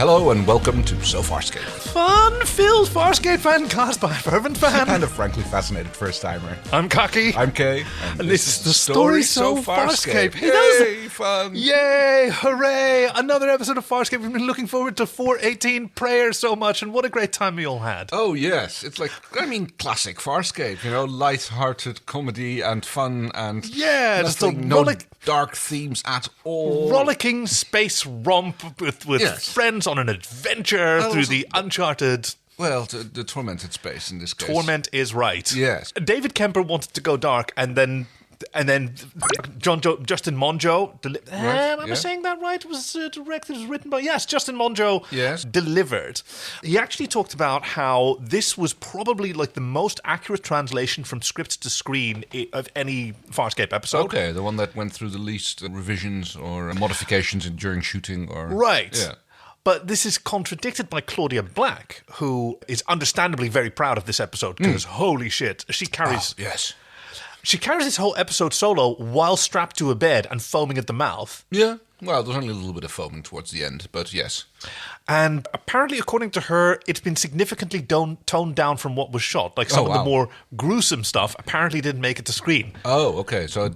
Hello and welcome to So Farscape. Fun-filled Farscape fan cast by a fervent fan. And a frankly fascinated first-timer. I'm Cocky. I'm Kay. And this is the story So Farscape. Yay, fun. Yay, hooray. Another episode of Farscape. We've been looking forward to 418 Prayer so much, and what a great time we all had. Oh, yes. It's like, classic Farscape, light-hearted comedy and fun and no dark themes at all. Rollicking space romp with friends on an adventure through the uncharted... Well, the tormented space in this case. Torment is right. Yes. David Kemper wanted to go dark, and then Justin Monjo... Am I saying that right? It was directed, it was written by... Yes, Justin Monjo delivered. He actually talked about how this was probably like the most accurate translation from script to screen of any Farscape episode. Okay, the one that went through the least revisions or modifications during shooting. Right. Yeah. But this is contradicted by Claudia Black, who is understandably very proud of this episode, because holy shit, she carries... yes. She carries this whole episode solo while strapped to a bed and foaming at the mouth. Yeah. Well, there's only a little bit of foaming towards the end, but yes. And apparently, according to her, it's been significantly toned down from what was shot. Like some of the more gruesome stuff apparently didn't make it to screen. Oh, okay. So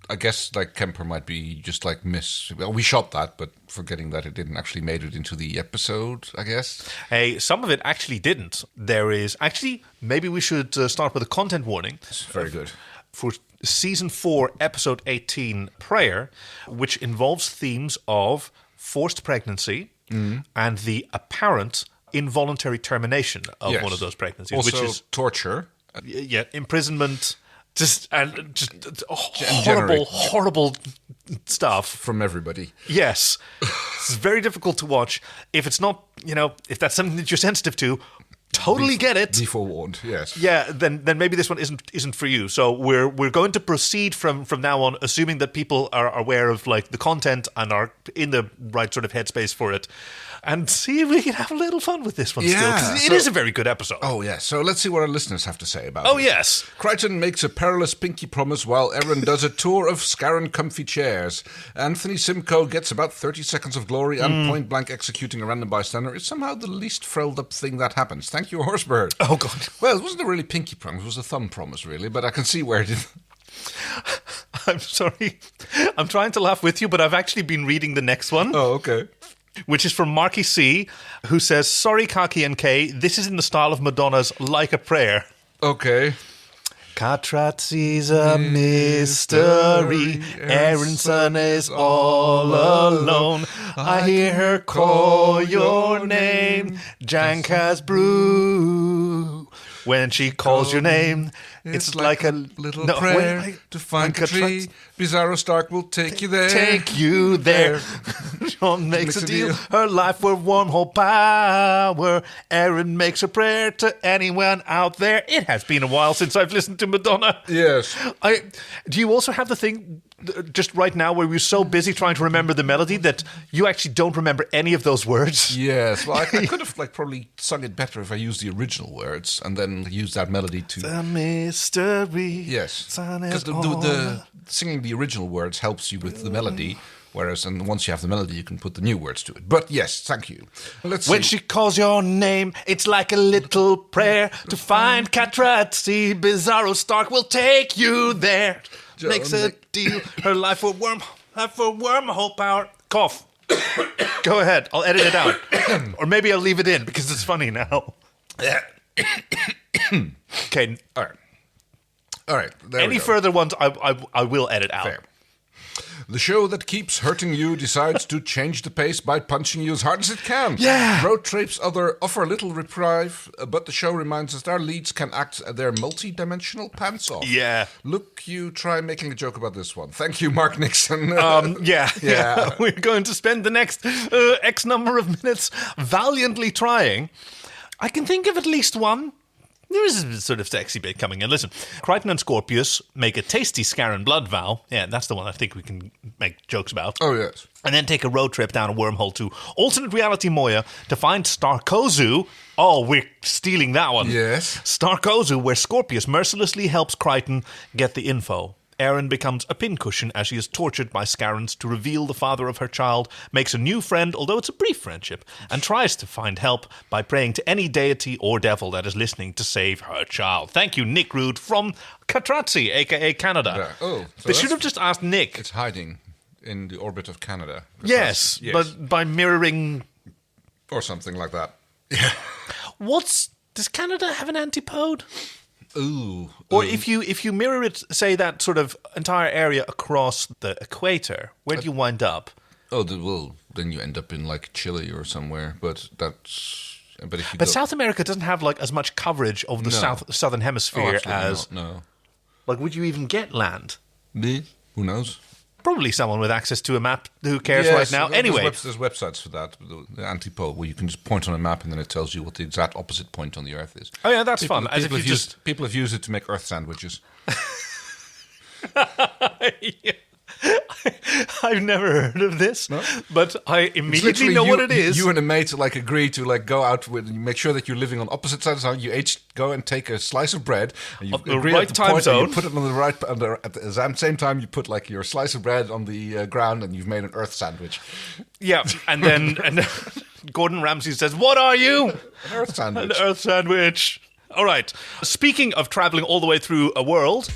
I guess Kemper might be just well, we shot that, but forgetting that it didn't actually made it into the episode, I guess. Hey, some of it actually didn't. There is actually, maybe we should start with a content warning. Very good. For Season 4, Episode 18, Prayer, which involves themes of forced pregnancy and the apparent involuntary termination of one of those pregnancies. Also which is torture. Yeah, imprisonment, just horrible stuff. From everybody. Yes. It's very difficult to watch. If it's not, if that's something that you're sensitive to, totally get it. Be forewarned, yes. Yeah, then maybe this one isn't for you. So we're going to proceed from now on, assuming that people are aware of the content and are in the right sort of headspace for it, and see if we can have a little fun with this one still. Because it is a very good episode. Oh, yes. So let's see what our listeners have to say about it. Oh, yes. Crichton makes a perilous pinky promise while Aeryn does a tour of Scarran comfy chairs. Anthony Simcoe gets about 30 seconds of glory and point-blank executing a random bystander is somehow the least frelled-up thing that happens. Thank you, Horseburd. Oh, God. Well, it wasn't a really pinky promise. It was a thumb promise, really, but I can see where it is. I'm sorry. I'm trying to laugh with you, but I've actually been reading the next one. Oh, okay. Which is from Marky See, who says, "Sorry, Kaki and Kay, this is in the style of Madonna's Like a Prayer." Okay. Katratzi's a mystery. Aeryn Sun is all alone. I hear her call your name, Djancaz-Bru. When she calls your name, it's like a little prayer to find Katratzi. Bizzaro Stark will take you there. Take you there. John makes a deal. Her life with wormhole power. Aeryn makes a prayer to anyone out there. It has been a while since I've listened to Madonna. Yes. Do you also have the thing just right now where we're so busy trying to remember the melody that you actually don't remember any of those words? Yes. Well, I could have probably sung it better if I used the original words and then used that melody to... The mystery. Yes. Because the singing the original words helps you with the melody, whereas once you have the melody, you can put the new words to it. But yes, thank you. When she calls your name, it's like a little prayer to find Katratzi. Bizzaro Stark will take you there. Makes a deal. Her life for wormhole power. Cough. Go ahead. I'll edit it out. Or maybe I'll leave it in because it's funny now. Okay. All right. Any further ones I will edit out. Fair. The show that keeps hurting you decides to change the pace by punching you as hard as it can. Yeah. Road trips offer a little reprieve, but the show reminds us that our leads can act their multi-dimensional pants off. Yeah. Look, you try making a joke about this one. Thank you, Mark Nixon. Yeah. We're going to spend the next X number of minutes valiantly trying. I can think of at least one. There is a sort of sexy bit coming in. Listen, Crichton and Scorpius make a tasty Scarran blood vow. Yeah, that's the one I think we can make jokes about. Oh, yes. And then take a road trip down a wormhole to alternate reality Moya to find Starkozu. Oh, we're stealing that one. Yes. Starkozu, where Scorpius mercilessly helps Crichton get the info. Aeryn becomes a pincushion as she is tortured by Scarrans to reveal the father of her child, makes a new friend, although it's a brief friendship, and tries to find help by praying to any deity or devil that is listening to save her child. Thank you, Nick Rude from Katratzi, a.k.a. Canada. Yeah. Oh, so they should have just asked Nick. It's hiding in the orbit of Canada. Yes, but by mirroring... Or something like that. Yeah. Does Canada have an antipode? Ooh. Or if you mirror it, say that sort of entire area across the equator, where do you wind up? Oh, well, then you end up in like Chile or somewhere. But that's. But South America doesn't have like as much coverage of the southern hemisphere as. No. Like, would you even get land? Who knows? Probably someone with access to a map who cares right now. Anyway. There's websites for that, the antipole, where you can just point on a map and then it tells you what the exact opposite point on the Earth is. Oh, yeah, that's fun. People have used it to make Earth sandwiches. Yeah. I've never heard of this, no? But I immediately know what it is. You and a mate agree to go out with, and make sure that you're living on opposite sides of the house. You each go and take a slice of bread, and you agree right at the time point, zone. and you put it on the right. At the same time, you put your slice of bread on the ground, and you've made an Earth sandwich. Yeah, and then Gordon Ramsay says, "What are you?" An Earth sandwich. An Earth sandwich. All right. Speaking of traveling all the way through a world.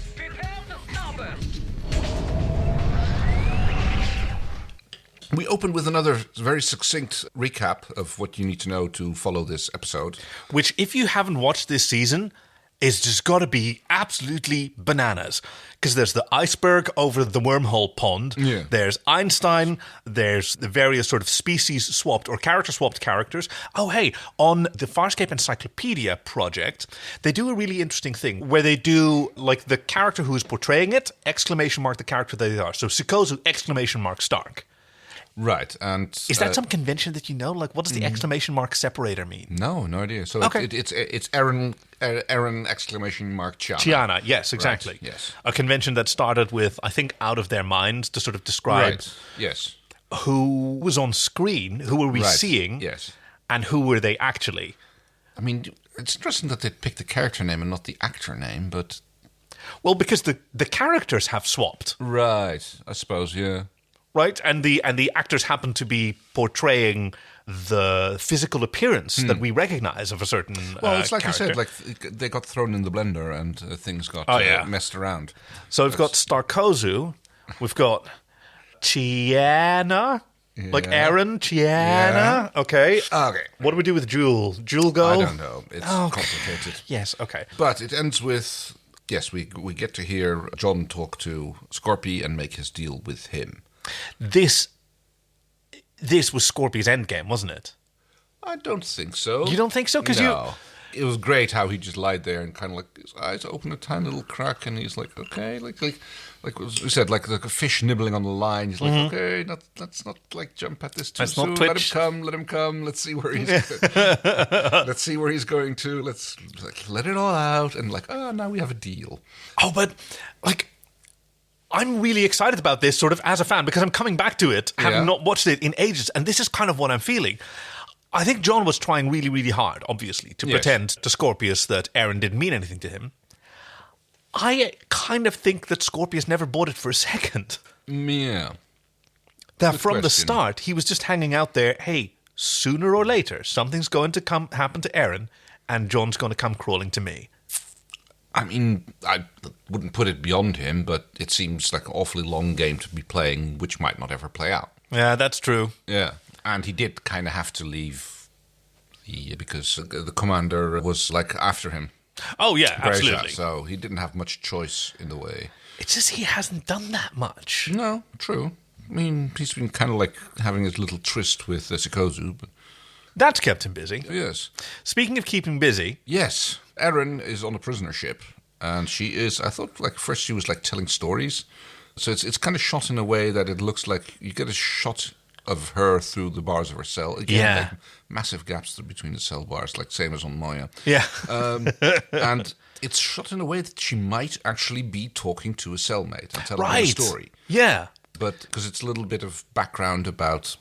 We opened with another very succinct recap of what you need to know to follow this episode. Which, if you haven't watched this season, is just got to be absolutely bananas. Because there's the iceberg over the wormhole pond. Yeah. There's Einstein. There's the various sort of species-swapped or character-swapped characters. Oh, hey, on the Farscape Encyclopedia project, they do a really interesting thing where they do, like, the character who's portraying it, ! The character that they are. So Sikozu, ! Stark. Right, and is that some convention that you know? Like, what does the ! Separator mean? No idea. So okay. it's Aeryn ! Chiana. Chiana, yes, exactly. Right, yes, a convention that started with, I think, out of their minds to sort of describe. Right. Yes. Who was on screen? Who were we seeing? Yes. And who were they actually? I mean, it's interesting that they picked the character name and not the actor name, but well, because the characters have swapped. Right. I suppose. Yeah. Right, and the actors happen to be portraying the physical appearance that we recognize of a certain well, it's like character. I said, like they got thrown in the blender and things got messed around. So we've got Starkozu, we've got Chiana, like Aeryn, Chiana. Yeah. Okay. What do we do with Jewel? Jewel go? I don't know. It's complicated. Yes, okay. But it ends with, yes, we get to hear John talk to Scorpy and make his deal with him. This was Scorpius' endgame, wasn't it? I don't think so. You don't think so? No. It was great how he just lied there and kind of like his eyes open a tiny little crack, and he's like, okay, like we said, like a fish nibbling on the line. He's like, okay, let's not like jump at this too soon. Let him come. Let's see where he's. Let's see where he's going to. Let's let it all out, and now we have a deal. Oh, but like. I'm really excited about this sort of as a fan because I'm coming back to it, having not watched it in ages, and this is kind of what I'm feeling. I think John was trying really, really hard, obviously, to pretend to Scorpius that Aeryn didn't mean anything to him. I kind of think that Scorpius never bought it for a second. Yeah. That from the start, he was just hanging out there, hey, sooner or later, something's going to happen to Aeryn, and John's going to come crawling to me. I mean, I wouldn't put it beyond him, but it seems like an awfully long game to be playing, which might not ever play out. Yeah, that's true. Yeah, and he did kind of have to leave because the commander was after him. Oh, yeah, absolutely. So he didn't have much choice in the way. It's just he hasn't done that much. No, true. I mean, he's been kind of having his little tryst with Sikozu, but that's kept him busy. Yes. Speaking of keeping busy... Yes. Aeryn is on a prisoner ship, and she is, I thought, first she was, telling stories. So it's kind of shot in a way that it looks like you get a shot of her through the bars of her cell. Again, massive gaps between the cell bars, same as on Moya. Yeah. And it's shot in a way that she might actually be talking to a cellmate and telling her a story. Yeah. But because it's a little bit of background about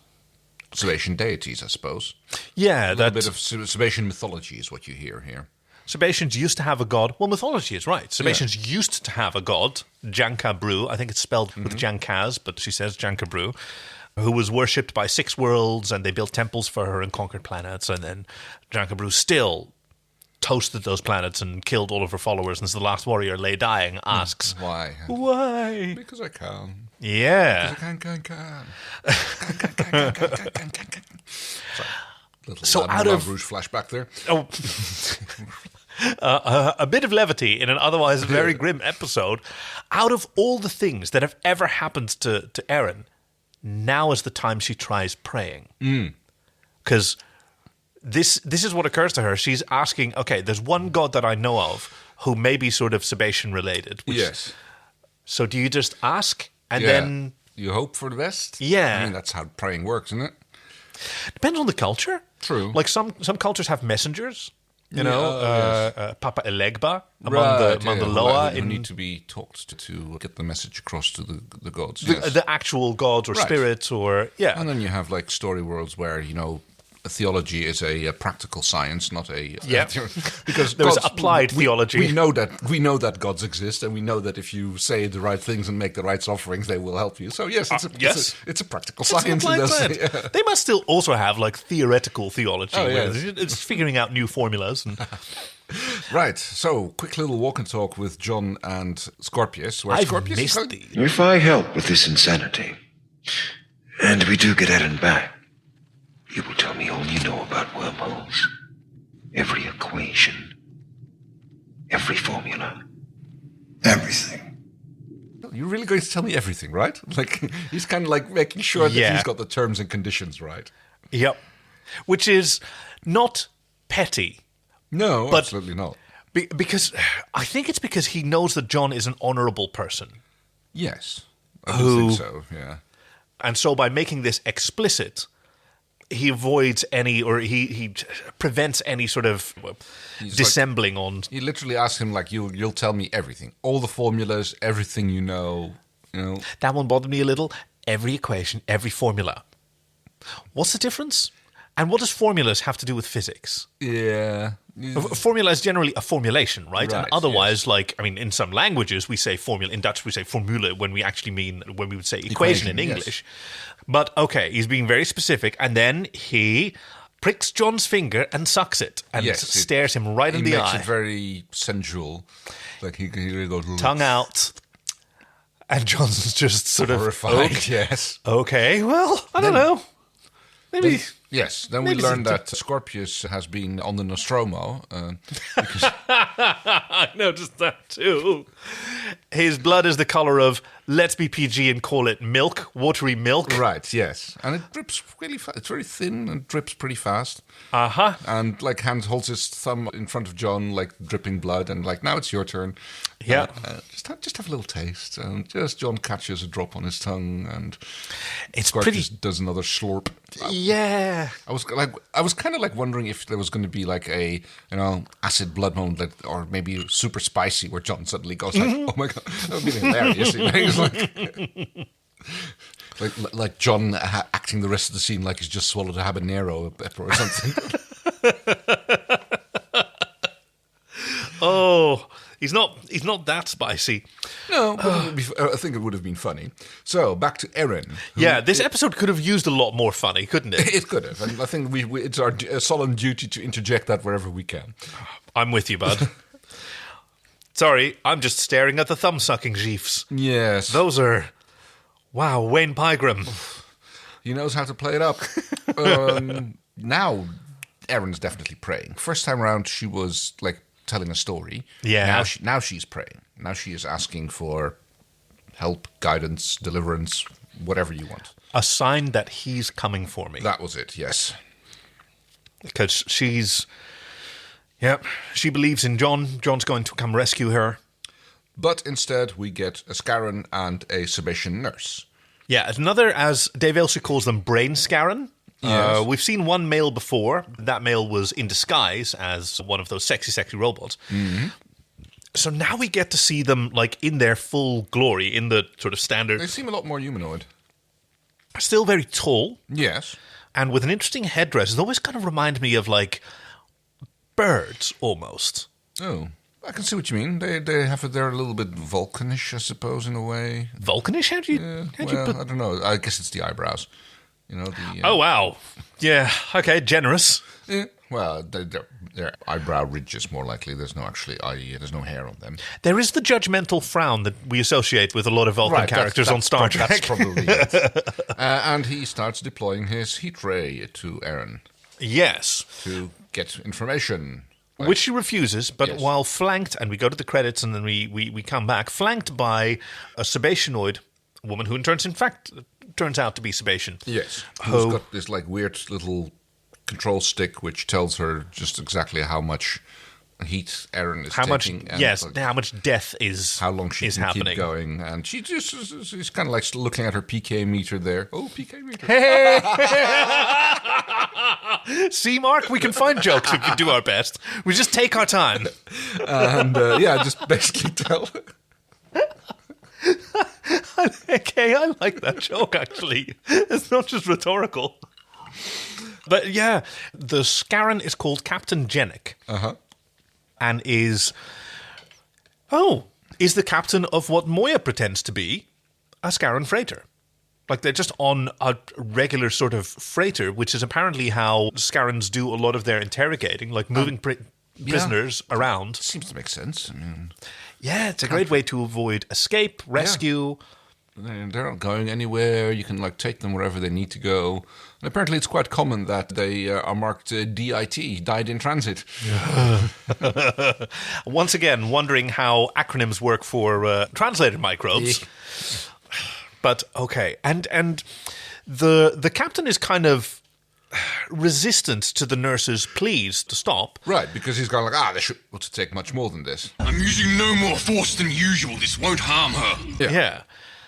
Salvation deities, I suppose. Yeah, a little bit of Salvation mythology is what you hear here. Sebaceans used to have a god. Well, mythology is right. Sebaceans used to have a god, Djancaz-Bru. I think it's spelled with Djancaz, but she says Djancaz-Bru, who was worshipped by 6 worlds, and they built temples for her and conquered planets. And then Djancaz-Bru still toasted those planets and killed all of her followers. And so the last warrior, lay dying, asks, Why? Why? Because I can. Yeah. Because I can. Sorry. Little So out of Rouge flashback there. Oh, a bit of levity in an otherwise very grim episode. Out of all the things that have ever happened to Aeryn, now is the time she tries praying. Because this is what occurs to her. She's asking, okay, there's one god that I know of who may be sort of Sebacean related. Yes. So do you just ask and then... You hope for the best? Yeah. I mean, that's how praying works, isn't it? Depends on the culture. True. Like some cultures have messengers. You know, Papa Elegba among the Loa. You need to be talked to get the message across to the gods. The actual gods or spirits or... Yeah. And then you have like story worlds where, theology is a practical science, not a because there's applied theology. We know that gods exist, and we know that if you say the right things and make the right offerings, they will help you. So yes, it's a practical science. They must still also have like theoretical theology. Oh, where it's figuring out new formulas. And... Right. So quick little walk and talk with John and Scorpius. Where Scorpius missed these. If I help with this insanity, and we do get Aeryn back, you will tell me all you know about wormholes. Every equation. Every formula. Everything. You're really going to tell me everything, right? Like, he's kind of like making sure that he's got the terms and conditions right. Yep. Which is not petty. No, absolutely not. Because I think it's because he knows that John is an honourable person. Yes. I do think so, yeah. And so by making this explicit... he avoids any, or he prevents any sort of dissembling on. He literally asks him, like, you'll tell me everything. All the formulas, everything you know. That one bothered me a little. Every equation, every formula. What's the difference? And what does formulas have to do with physics? Yeah. A formula is generally a formulation, right? And otherwise, in some languages we say formula. In Dutch we say formule when we actually mean, when we would say equation in English. Yes. But, okay, he's being very specific. And then he pricks John's finger and sucks it. And stares him right in the eye. He makes it very sensual. Like, he really goes... Tongue out. And John's just sort horrified, yes. Okay, well, I don't know. Maybe... Then we learned that Scorpius has been on the Nostromo. Because I noticed that too. His blood is the colour of, let's be PG and call it milk, watery milk. Right, yes. And it drips really fast. It's very thin and drips pretty fast. Uh-huh. And, like, Hans holds his thumb in front of John, like, dripping blood, and, like, now it's your turn. Yeah. Just have a little taste. And just John catches a drop on his tongue, and it's Scorpius does another slurp. Yeah. I was kind of like wondering if there was going to be like a acid blood moment, or maybe super spicy, where John suddenly goes like, "Oh my god, that would be hilarious!" He's like John acting the rest of the scene like he's just swallowed a habanero pepper or something. Oh. He's not that spicy. No, but I think it would have been funny. So, back to Aeryn. Yeah, this episode could have used a lot more funny, couldn't it? It could have. And I think it's our solemn duty to interject that wherever we can. I'm with you, bud. Sorry, I'm just staring at the thumb-sucking gifs. Yes. Those are... Wow, Wayne Pygram. He knows how to play it up. Now, Aaron's definitely praying. First time around, she was, like, telling a story. Yeah. Now she's praying. Now she is asking for help, guidance, deliverance, whatever you want. A sign that he's coming for me. That was it, yes. Because she believes in John. John's going to come rescue her. But instead, we get a Scarran and a Sebacean nurse. Yeah, another, as Dave Ailshire calls them, brain Scarran. Yes. We've seen one male before. That male was in disguise as one of those sexy robots. Mm-hmm. So now we get to see them like in their full glory, in the sort of standard. They seem a lot more humanoid. Still very tall. Yes. And with an interesting headdress. It always kind of reminded me of like birds almost. Oh, I can see what you mean. They're a little bit Vulcanish, I suppose, in a way. Vulcanish? How'd you put... I don't know. I guess it's the eyebrows. You know. Oh wow. Yeah. Okay. Generous. Yeah. Well, they're eyebrow ridges more likely. There's no hair on them. There is the judgmental frown that we associate with a lot of Vulcan characters on Star Trek. That's probably it. And he starts deploying his heat ray to Aeryn. Yes. To get information. Which she refuses, but while flanked, and we go to the credits and then we come back, flanked by a Sebaceanoid woman who turns out to be Sebacean. Yes. Who's got this weird little control stick which tells her just exactly how much heat Aeryn is taking. How much death is how long she can happening. Keep going. And she's kind of looking at her PK meter there. Oh, PK meter. Hey! See, Mark, we can find jokes if we do our best. We just take our time. And, just basically tell her. Okay, I like that joke, actually. It's not just rhetorical. But yeah, the Scarran is called Captain Jennick. Uh-huh. And is the captain of what Moya pretends to be a Scarran freighter. They're just on a regular sort of freighter, which is apparently how Scarrans do a lot of their interrogating, moving prisoners around. Seems to make sense. I mean, yeah, it's a great way to avoid escape, rescue. Yeah. They're not going anywhere. You can take them wherever they need to go. And apparently it's quite common that they are marked DIT, died in transit. Once again, wondering how acronyms work for translated microbes. Yeah. But okay, and the captain is kind of resistant to the nurse's pleas to stop. Right, because he's going they should be able to take much more than this. I'm using no more force than usual. This won't harm her. Yeah.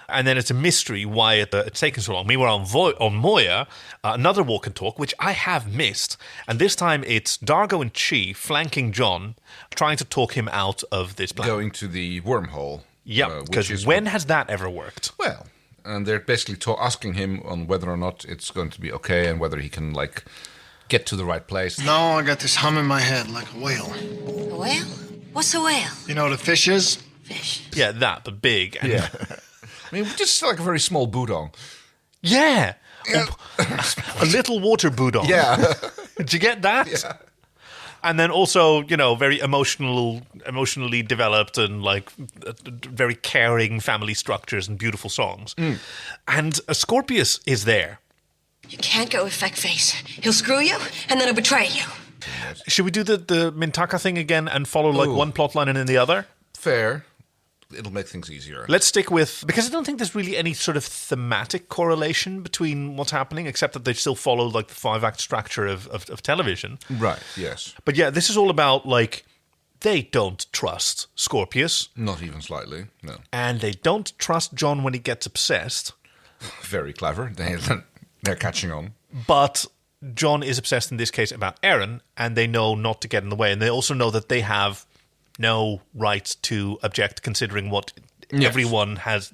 And then it's a mystery why it's taken so long. Meanwhile, on Moya, another walk and talk, which I have missed. And this time it's Dargo and Chi flanking John, trying to talk him out of this plan. Going to the wormhole. Yeah, because when has that ever worked? Well, and they're basically asking him on whether or not it's going to be okay and whether he can, get to the right place. No, I got this hum in my head like a whale. A whale? What's a whale? You know what a fish is? Fish. Yeah, that, but big. And I mean, just a very small budong. Yeah. A little water budong. Yeah. Did you get that? Yeah. And then also, very emotionally developed and very caring family structures and beautiful songs. Mm. And a Scorpius is there. You can't go with Feckface. He'll screw you, and then he'll betray you. Should we do the Mintaka thing again and follow one plot line and then the other? Fair. It'll make things easier. Let's stick with... Because I don't think there's really any sort of thematic correlation between what's happening, except that they still follow, the 5-act structure of television. Right, yes. But yeah, this is all about, they don't trust Scorpius. Not even slightly, no. And they don't trust John when he gets obsessed. Very clever. They're catching on. But John is obsessed in this case about Aeryn, and they know not to get in the way. And they also know that they have no right to object, considering what everyone has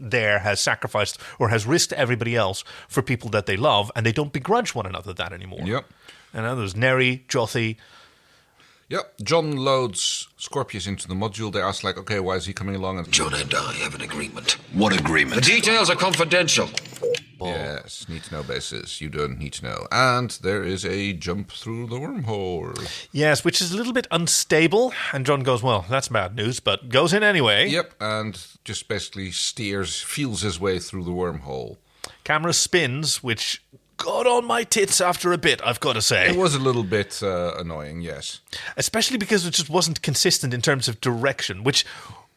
sacrificed or has risked everybody else for people that they love, and they don't begrudge one another that anymore. Yep. And now there's Neri, Jothi. Yep. John loads Scorpius into the module. They ask, okay, why is he coming along? And John and I have an agreement. What The agreement? details are confidential. Yes, need to know basis. You don't need to know. And there is a jump through the wormhole. Yes, which is a little bit unstable. And John goes, well, that's bad news, but goes in anyway. Yep, and just basically feels his way through the wormhole. Camera spins, which got on my tits after a bit, I've got to say. It was a little bit annoying, yes. Especially because it just wasn't consistent in terms of direction, which...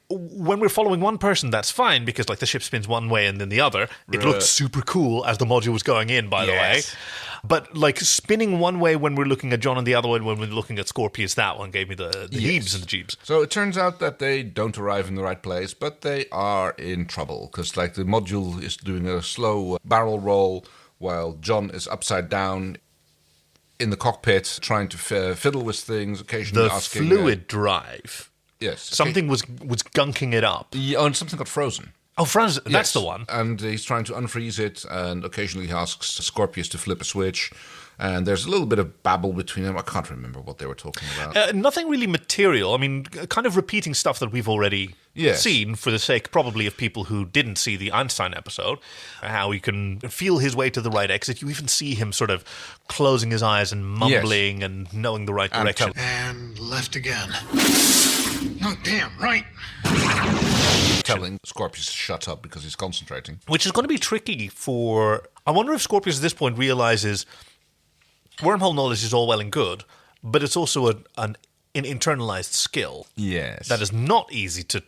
When we're following one person, that's fine, because the ship spins one way and then the other. It looked super cool as the module was going in, by the way. But spinning one way when we're looking at John and the other one when we're looking at Scorpius, that one gave me the heaves and the jeeps. So it turns out that they don't arrive in the right place, but they are in trouble, because the module is doing a slow barrel roll while John is upside down in the cockpit trying to fiddle with things, occasionally asking... The fluid drive... Yes. Something was gunking it up. Yeah, and something got frozen. Oh, frozen. That's the one. And he's trying to unfreeze it, and occasionally he asks Scorpius to flip a switch. And there's a little bit of babble between them. I can't remember what they were talking about. Nothing really material. I mean, kind of repeating stuff that we've already seen for the sake probably of people who didn't see the Einstein episode. How he can feel his way to the right exit. You even see him sort of closing his eyes and mumbling and knowing the right direction. And left again. No, damn, right. Telling Scorpius to shut up because he's concentrating. Which is going to be tricky for... I wonder if Scorpius at this point realizes wormhole knowledge is all well and good, but it's also an internalized skill. Yes. That is not easy to...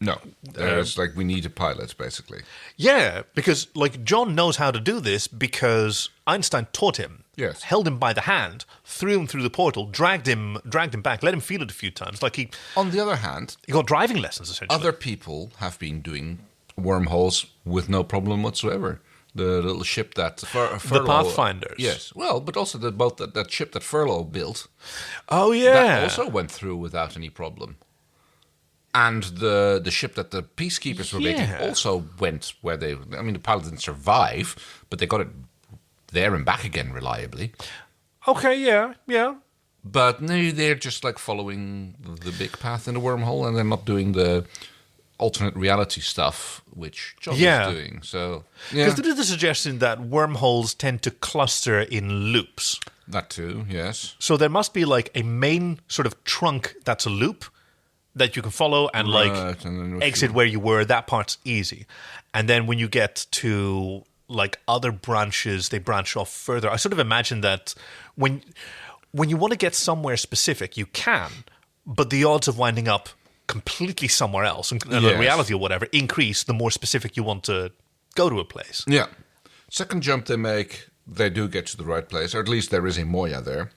No. It's like we need a pilot, basically. Yeah, because like John knows how to do this because Einstein taught him. Yes. Held him by the hand, threw him through the portal, dragged him back, let him feel it a few times. Like he... On the other hand... He got driving lessons, essentially. Other people have been doing wormholes with no problem whatsoever. The little ship that the Pathfinders. Yes. Well, but also the boat that ship that Furlow built. Oh, yeah. That also went through without any problem. And the ship that the peacekeepers were making also went where they... I mean, the pilot didn't survive, but they got it there and back again reliably. Okay, yeah. But no, they're just like following the big path in the wormhole, and they're not doing the alternate reality stuff, which John is doing. So, because there is the suggestion that wormholes tend to cluster in loops. That too, yes. So there must be like a main sort of trunk that's a loop that you can follow and and exit where you were. That part's easy. And then when you get to like other branches, they branch off further. I sort of imagine that when you want to get somewhere specific, you can, but the odds of winding up completely somewhere else, and reality or whatever, increase the more specific you want to go to a place. Yeah. Second jump they make, they do get to the right place, or at least there is a Moya there.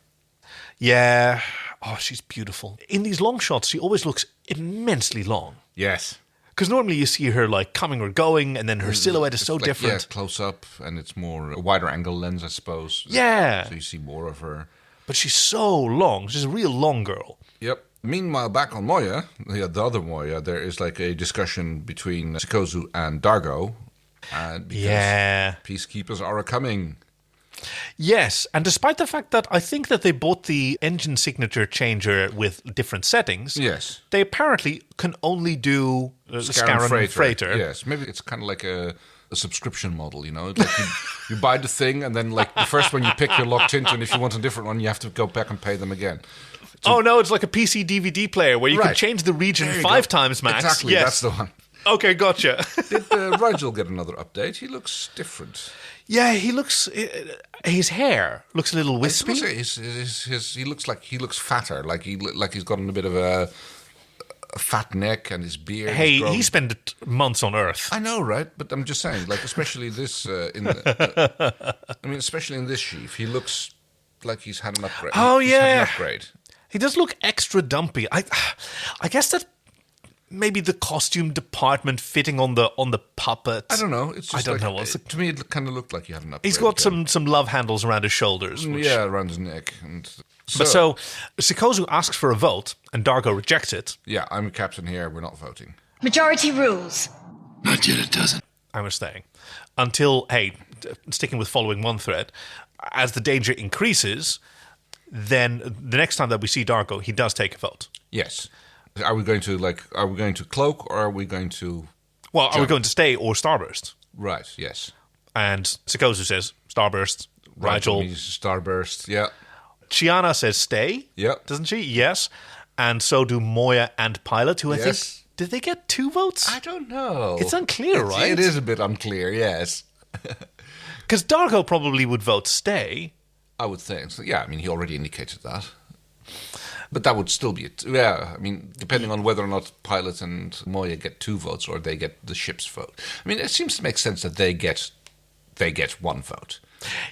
Yeah. Oh, she's beautiful. In these long shots, she always looks immensely long. Yes. Because normally you see her like coming or going, and then her silhouette is so different. Yeah, close up, and it's more a wider angle lens, I suppose. Yeah. So you see more of her. But she's so long. She's a real long girl. Yep. Meanwhile, back on Moya, the other Moya, there is like a discussion between Sikozu and Dargo. And because peacekeepers are coming. Yes, and despite the fact that I think that they bought the engine signature changer with different settings, they apparently can only do Scarran freighter. Yes, maybe it's kind of like a subscription model, you know? Like you buy the thing, and then like the first one you pick, you're locked into, and if you want a different one, you have to go back and pay them again. No, it's like a PC DVD player where you can change the region 5 times max. Exactly, that's the one. Okay, gotcha. Did Rigel get another update? He looks different. Yeah, he looks... his hair looks a little wispy. He looks fatter, like he's gotten a bit of a fat neck, and his beard. Hey, he spent months on Earth. I know, right? But I'm just saying, like, especially this especially in this sheaf, he looks like he's had an upgrade. Oh, he's had an upgrade. He does look extra dumpy. I guess that maybe the costume department fitting on the puppet. I don't know. It's just I don't know. To me, it kind of looked like he had an upgrade. He's got some love handles around his shoulders. Around his neck. But Sikozu asks for a vote, and Dargo rejects it. Yeah, I'm a captain here. We're not voting. Majority rules. Not yet, it doesn't. I was staying. Until, sticking with following one thread, as the danger increases, then the next time that we see Dargo, he does take a vote. Yes. Are we going to cloak, or are we going to... Well, are we going to stay or starburst? Right, yes. And Sikozu says starburst. Rigel means starburst, yeah. Chiana says stay, doesn't she? Yes. And so do Moya and Pilot, who I think... Did they get 2 votes? I don't know. It's unclear, right? It is a bit unclear, yes. Because Dargo probably would vote stay. I would think. So, yeah, I mean, he already indicated that. But that would still be it. Yeah, I mean, depending on whether or not Pilot and Moya get 2 votes or they get the ship's vote. I mean, it seems to make sense that they get 1 vote.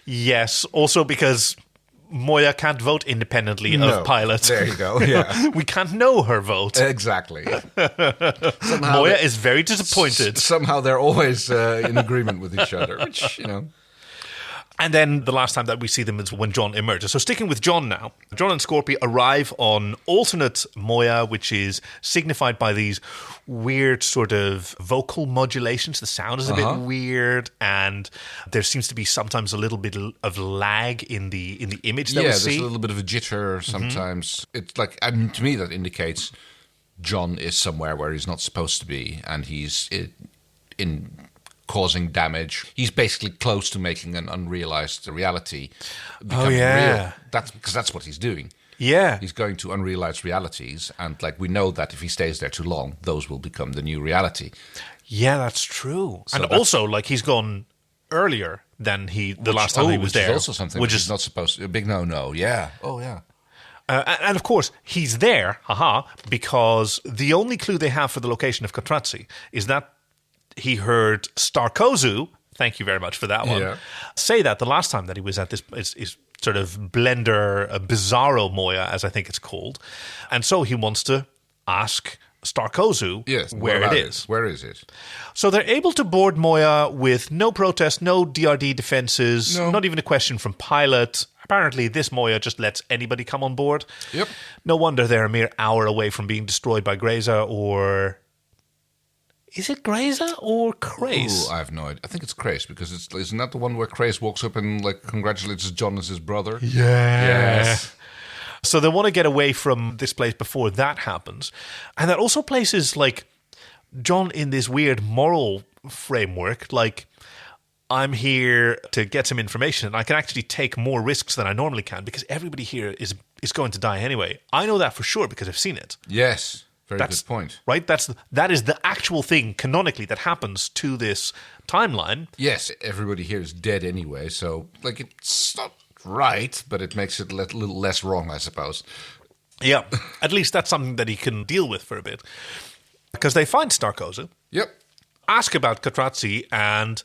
Yes, also because Moya can't vote independently of Pilot. There you go, yeah. We can't know her vote. Exactly. Moya is very disappointed. Somehow they're always in agreement with each other, which, you know... And then the last time that we see them is when Jon emerges. So sticking with Jon now, Jon and Scorpio arrive on alternate Moya, which is signified by these weird sort of vocal modulations. The sound is a bit weird, and there seems to be sometimes a little bit of lag in the image that we see. There's a little bit of a jitter sometimes. It's like, to me, that indicates Jon is somewhere where he's not supposed to be, and he's in causing damage. He's basically close to making an unrealized reality become real. That's what he's doing. Yeah. He's going to unrealized realities, and like we know that if he stays there too long, those will become the new reality. Yeah, that's true. So and also, like, he's gone earlier than the last time he was there. Which is also something which is not supposed to, a big no-no. Yeah. Oh, yeah. And of course, he's there, because the only clue they have for the location of Katratzi is that he heard Starkozu, thank you very much for that one, say that the last time that he was at this is sort of blender, Bizarro Moya, as I think it's called. And so he wants to ask Starkozu where it is. Where is it? So they're able to board Moya with no protest, no DRD defenses, not even a question from pilot. Apparently, this Moya just lets anybody come on board. Yep. No wonder they're a mere hour away from being destroyed by Grazer or... Is it Grazer or Craze? I have no idea. I think it's Craze, because isn't that the one where Craze walks up and like congratulates Jon as his brother? Yes. So they want to get away from this place before that happens. And that also places like Jon in this weird moral framework, like, I'm here to get some information and I can actually take more risks than I normally can because everybody here is going to die anyway. I know that for sure because I've seen it. Yes. Very good point. Right? That is the actual thing canonically that happens to this timeline. Yes, everybody here is dead anyway, so like it's not right, but it makes it a little less wrong, I suppose. Yeah, at least that's something that he can deal with for a bit. Because they find Starkozu. Yep. Ask about Katratzi and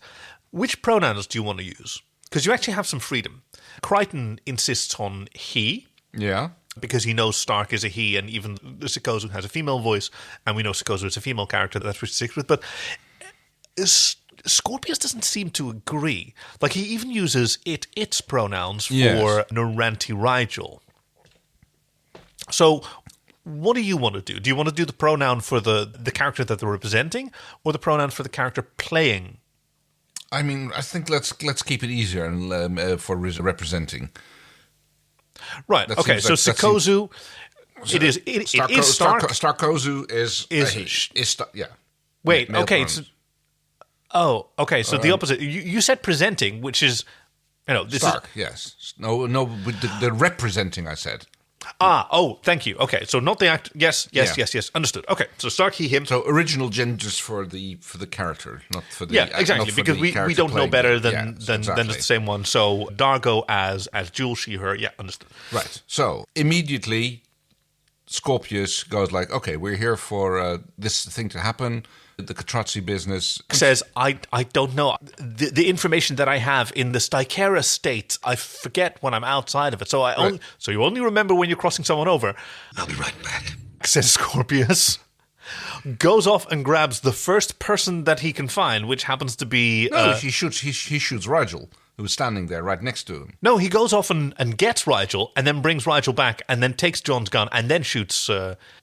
which pronouns do you want to use? Because you actually have some freedom. Crichton insists on he. Yeah. Because he knows Stark is a he, and even Sikozu has a female voice, and we know Sikozu is a female character, that's what he sticks with. But Scorpius doesn't seem to agree. Like, he even uses its pronouns for Naranti Rigel. So, what do you want to do? Do you want to do the pronoun for the character that they're representing, or the pronoun for the character playing? I mean, I think let's keep it easier and for representing. Right. Okay. So Sikozu, it is Stark. Starkozu is yeah. Wait. Okay. Okay. So the opposite. You said presenting, which is, this Stark. is Yes. No. The representing. I said. Thank you. Okay, so not the act. Yes. Understood. Okay, so Stark, he, him. So original genders for the character, not for the exactly, because we don't know better than exactly. the same one. So Dargo as Jewel, she, her. Yeah, understood. Right. So immediately, Scorpius goes like, "Okay, we're here for this thing to happen." The Katratzi business says, I don't know. The information that I have in the Stykera state, I forget when I'm outside of it. So so you only remember when you're crossing someone over. I'll be right back, says Scorpius. Goes off and grabs the first person that he can find, which happens to be... he shoots Rigel, who was standing there right next to him. No, he goes off and gets Rigel, and then brings Rigel back, and then takes Jon's gun, and then shoots...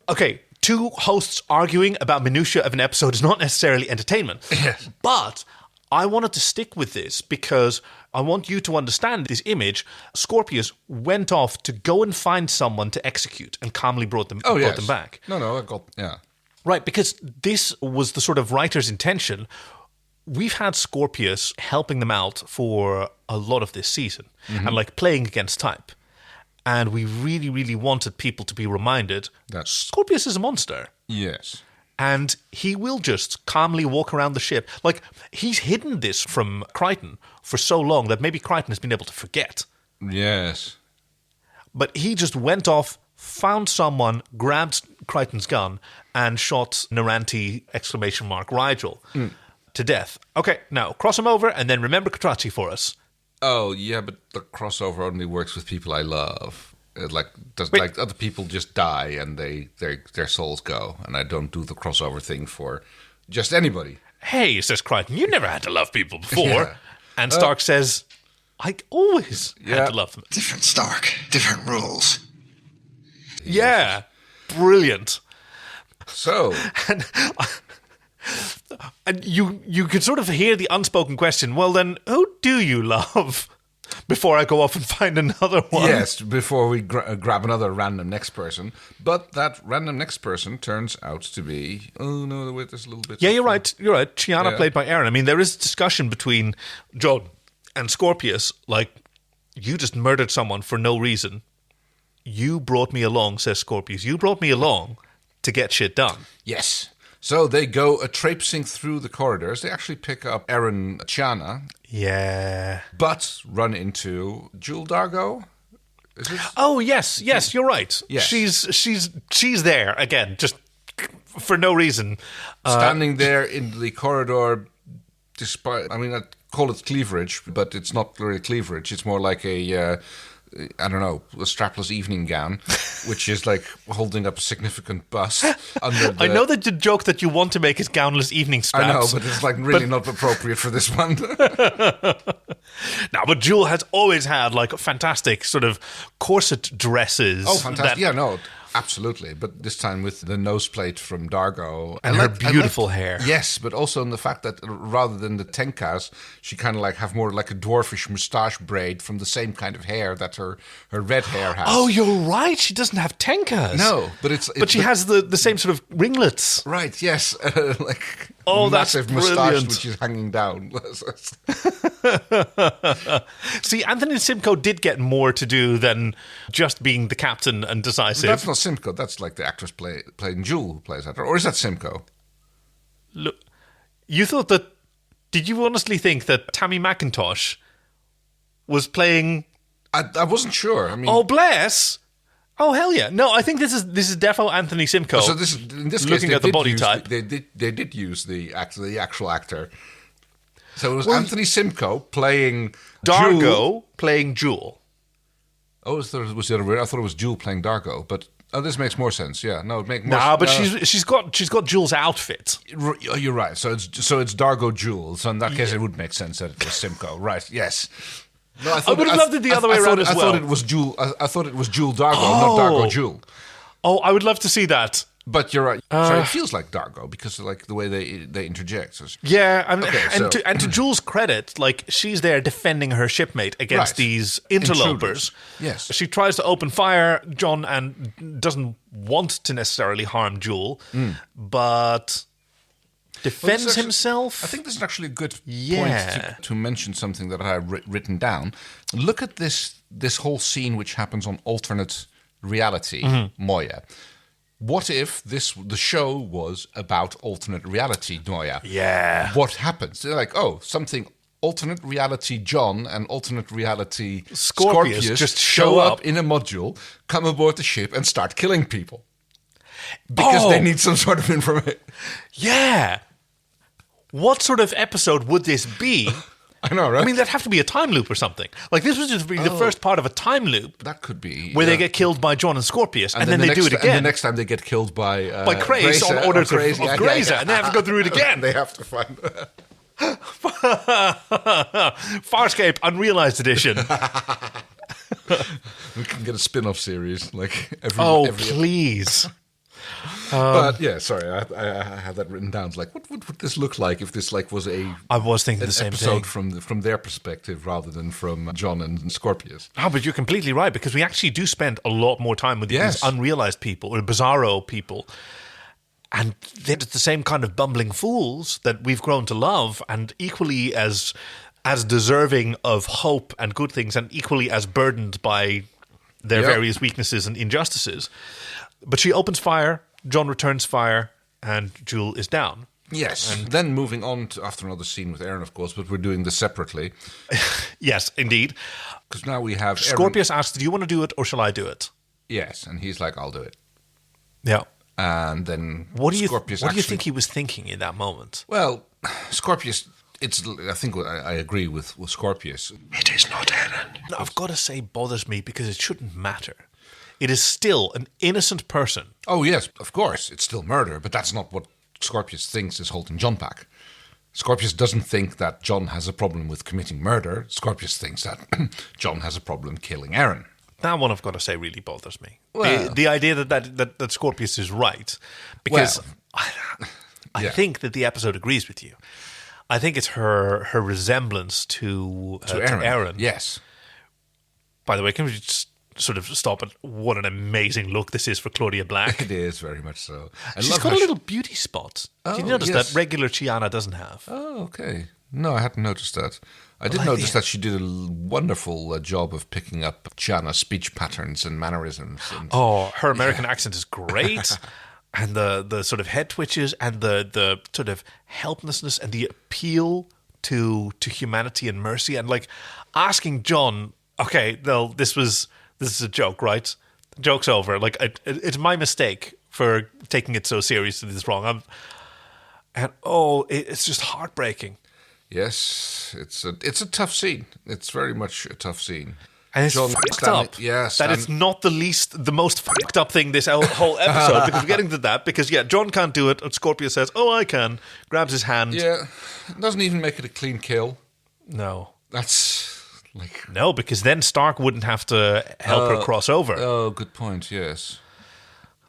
Okay, two hosts arguing about minutiae of an episode is not necessarily entertainment. Yes. But I wanted to stick with this because I want you to understand this image. Scorpius went off to go and find someone to execute and calmly brought them back. No, I got... Yeah. Right, because this was the sort of writer's intention. We've had Scorpius helping them out for a lot of this season and like playing against type. And we really, really wanted people to be reminded that Scorpius is a monster. Yes. And he will just calmly walk around the ship. Like, he's hidden this from Crichton for so long that maybe Crichton has been able to forget. Yes. But he just went off, found someone, grabbed Crichton's gun, and shot Naranti, Rigel, to death. Okay, now, cross him over, and then remember Katratzi for us. Oh, yeah, but the crossover only works with people I love. Like other people just die and their souls go, and I don't do the crossover thing for just anybody. Hey, says Crichton, you never had to love people before. Yeah. And Stark says, I always had to love them. Different Stark, different rules. Yeah, brilliant. So, and you could sort of hear the unspoken question, well then, who do you love? Before I go off and find another one. yes, before we grab another random next person. But that random next person turns out to be... Oh, no, wait, there's a little bit... Yeah, you're right. Chiana played by Aeryn. I mean, there is discussion between John and Scorpius, like, you just murdered someone for no reason. You brought me along, says Scorpius. You brought me along to get shit done. Yes. So they go traipsing through the corridors. They actually pick up Aeryn Chiana. Yeah. But run into Jewel Dargo. Is it? Oh, yes, you're right. Yes. She's there, again, just for no reason. Standing there in the corridor, despite... I mean, I call it cleaverage, but it's not really cleaverage. It's more like a... I don't know, a strapless evening gown, which is like holding up a significant bust. Under the... I know that the joke that you want to make is gownless evening straps. I know, but it's like really not appropriate for this one. No, but Jewel has always had like fantastic sort of corset dresses. Oh, fantastic. Yeah, no, absolutely. But this time with the nose plate from Dargo. And her beautiful hair. Yes, but also in the fact that rather than the Djancaz, she kind of like have more like a dwarfish moustache braid from the same kind of hair that her red hair has. Oh, you're right. She doesn't have Djancaz. No, but she has the same sort of ringlets. Right, yes. Like that's massive moustache brilliant. which is hanging down. See, Anthony Simcoe did get more to do than just being the captain and decisive. That's not Simcoe. That's like the actress playing Jewel who plays that. Or is that Simcoe? Look, you thought that... Did you honestly think that Tammy McIntosh was playing... I wasn't sure. I mean... Oh, bless! Oh, hell yeah. No, I think this is defo Anthony Simcoe. So in this case, looking at the body type. They did use the actual actor. So it was Anthony Simcoe playing Dargo Jewel. playing Jewel. Oh, I thought it was the other way. I thought it was Jewel playing Dargo, but this makes more sense. Yeah, no, it makes more. Nah, but she's got Jewel's outfit. You're right. So it's Dargo Jewel. So in that case, it would make sense that it was Simcoe. Right? Yes. No, I would have loved it the other way around as well. I thought it was Jewel. I thought it was Jewel Dargo, not Dargo Jewel. Oh, I would love to see that. But you're right. So it feels like Dargo because like the way they interject. So yeah, okay, and to Jewel's credit, like she's there defending her shipmate against these interlopers. Yes, she tries to open fire, John, and doesn't want to necessarily harm Jewel, but defends himself. I think this is actually a good point to mention something that I have written down. Look at this whole scene which happens on alternate reality, Moya. What if the show was about alternate reality, Moya? Yeah. What happens? They're like, something alternate reality John and alternate reality Scorpius just show up in a module, come aboard the ship and start killing people. Because they need some sort of information. Yeah. What sort of episode would this be? I know, right? I mean, that'd have to be a time loop or something. Like, this was just the first part of a time loop. That could be. Where they get killed by John and Scorpius, and then they do it again. And the next time they get killed by Craze on orders of Grazer, and they have to go through it again. They have to find... Farscape Unrealized Edition. We can get a spin-off series. Like every please. But yeah, sorry, I have that written down. It's like, what would this look like if this like was I was thinking the same episode thing from their perspective rather than from John and Scorpius? Oh, but you're completely right because we actually do spend a lot more time with these unrealized people or Bizzaro people, and they're the same kind of bumbling fools that we've grown to love, and equally as deserving of hope and good things, and equally as burdened by their various weaknesses and injustices. But she opens fire, John returns fire, and Jewel is down. Yes. And then moving on to after another scene with Aeryn, of course, but we're doing this separately. Yes, indeed. Because now we have Scorpius asks, do you want to do it or shall I do it? Yes, and he's like, I'll do it. Yeah. And then what do you think he was thinking in that moment? Well, Scorpius... I think I agree with Scorpius. It is not Aeryn. No, I've got to say bothers me because it shouldn't matter. It is still an innocent person. Oh, yes, of course. It's still murder, but that's not what Scorpius thinks is holding John back. Scorpius doesn't think that John has a problem with committing murder. Scorpius thinks that John has a problem killing Aeryn. That one, I've got to say, really bothers me. Well- The idea that Scorpius is right, because I think that the episode agrees with you. I think it's her resemblance to Aeryn. Yes. By the way, can we just sort of stop at what an amazing look this is for Claudia Black? It is, very much so. She's got a little beauty spot. Did you notice that regular Chiana doesn't have? Oh, okay. No, I hadn't noticed that. I did notice that she did a wonderful job of picking up Chiana's speech patterns and mannerisms. And, her American accent is great. And the sort of head twitches and the sort of helplessness and the appeal to humanity and mercy and like asking John, okay, no, this is a joke, right? The joke's over. Like it's my mistake for taking it so seriously. This wrong. It's just heartbreaking. Yes, it's a tough scene. It's very much a tough scene. And it's fucked up. Yes. That it's not the most fucked up thing this whole episode, because we're getting to that, because, John can't do it, and Scorpius says, I can, grabs his hand. Yeah, it doesn't even make it a clean kill. No. That's like... No, because then Stark wouldn't have to help her cross over. Oh, good point, yes.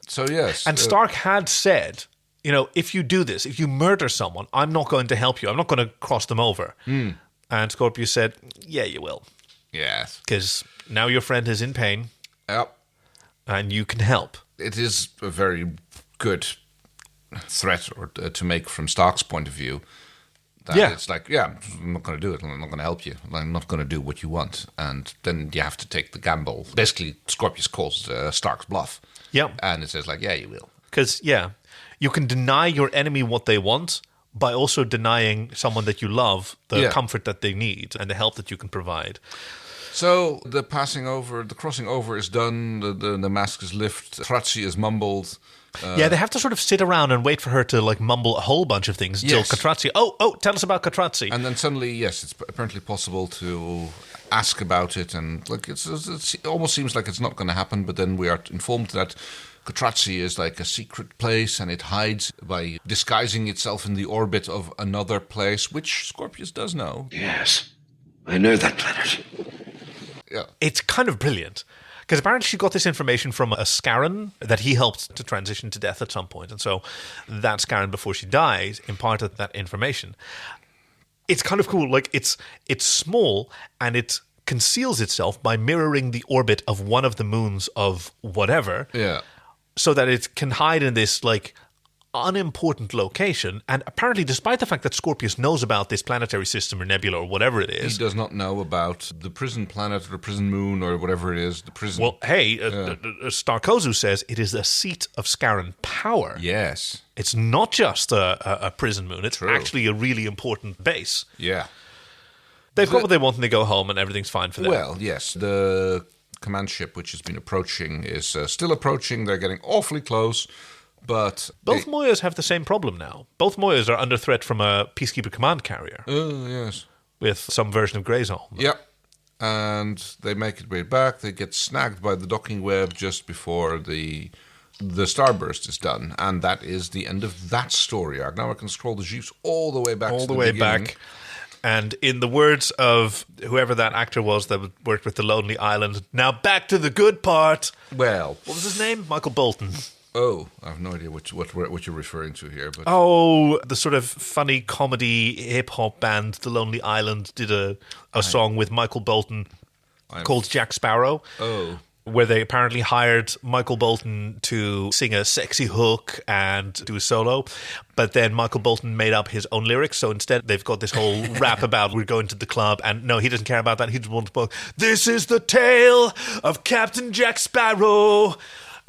So, yes. And Stark had said, if you do this, if you murder someone, I'm not going to help you. I'm not going to cross them over. And Scorpius said, yeah, you will. Yes. Because now your friend is in pain. Yep. And you can help. It is a very good threat to make from Stark's point of view. That it's like, I'm not going to do it. I'm not going to help you. I'm not going to do what you want. And then you have to take the gamble. Basically, Scorpius calls Stark's bluff. Yeah. And it says like, yeah, you will. Because, you can deny your enemy what they want by also denying someone that you love the comfort that they need and the help that you can provide. So the crossing over is done. The mask is lifted. Katratzi is mumbled. They have to sort of sit around and wait for her to like mumble a whole bunch of things until Katratzi. Tell us about Katratzi. And then suddenly, it's apparently possible to ask about it, and like it almost seems like it's not going to happen. But then we are informed that Katratzi is like a secret place, and it hides by disguising itself in the orbit of another place, which Scorpius does know. Yes, I know that planet. Yeah. It's kind of brilliant, because apparently she got this information from a Scarran that he helped to transition to death at some point. And so that Scarran, before she dies, imparted that information. It's kind of cool. Like, it's small, and it conceals itself by mirroring the orbit of one of the moons of whatever. Yeah. So that it can hide in this, like, unimportant location. And apparently, despite the fact that Scorpius knows about this planetary system or nebula or whatever it is... He does not know about the prison planet or the prison moon or whatever it is. The prison... Well, hey, Starkozu says it is a seat of Scarran power. Yes. It's not just a prison moon. It's actually a really important base. Yeah. They've got what they want and they go home and everything's fine for them. Well, yes. The command ship, which has been approaching, is still approaching. They're getting awfully close. But both Moyas have the same problem now. Both Moyas are under threat from a Peacekeeper command carrier. Oh, yes. With some version of Grey's on them. Yep. And they make it way back. They get snagged by the docking web just before the starburst is done. And that is the end of that story arc. Now I can scroll the jeeps all the way back to the beginning. And in the words of whoever that actor was that worked with The Lonely Island, now back to the good part. Well, what was his name? Michael Bolton. Oh, I have no idea what you're referring to here. But the sort of funny comedy hip-hop band The Lonely Island did a song with Michael Bolton called Jack Sparrow. Oh. Where they apparently hired Michael Bolton to sing a sexy hook and do a solo. But then Michael Bolton made up his own lyrics. So instead, they've got this whole rap about we're going to the club. And no, he doesn't care about that. He just wants to this is the tale of Captain Jack Sparrow.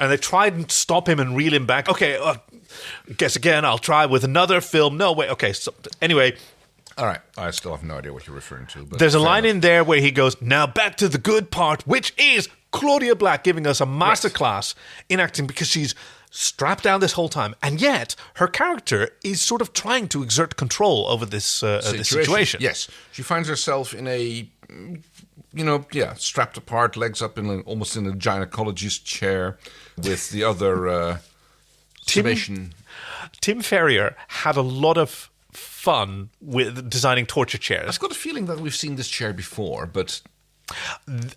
And they tried and stop him and reel him back. Okay, guess again, I'll try with another film. No, wait, okay. So, anyway. All right, I still have no idea what you're referring to. But there's a line in there where he goes, now back to the good part, which is Claudia Black giving us a masterclass in acting because she's strapped down this whole time. And yet, her character is sort of trying to exert control over this situation. Yes, she finds herself in a... strapped apart, legs up almost in a gynecologist chair with the other summation. Tim Ferrier had a lot of fun with designing torture chairs. I've got a feeling that we've seen this chair before, but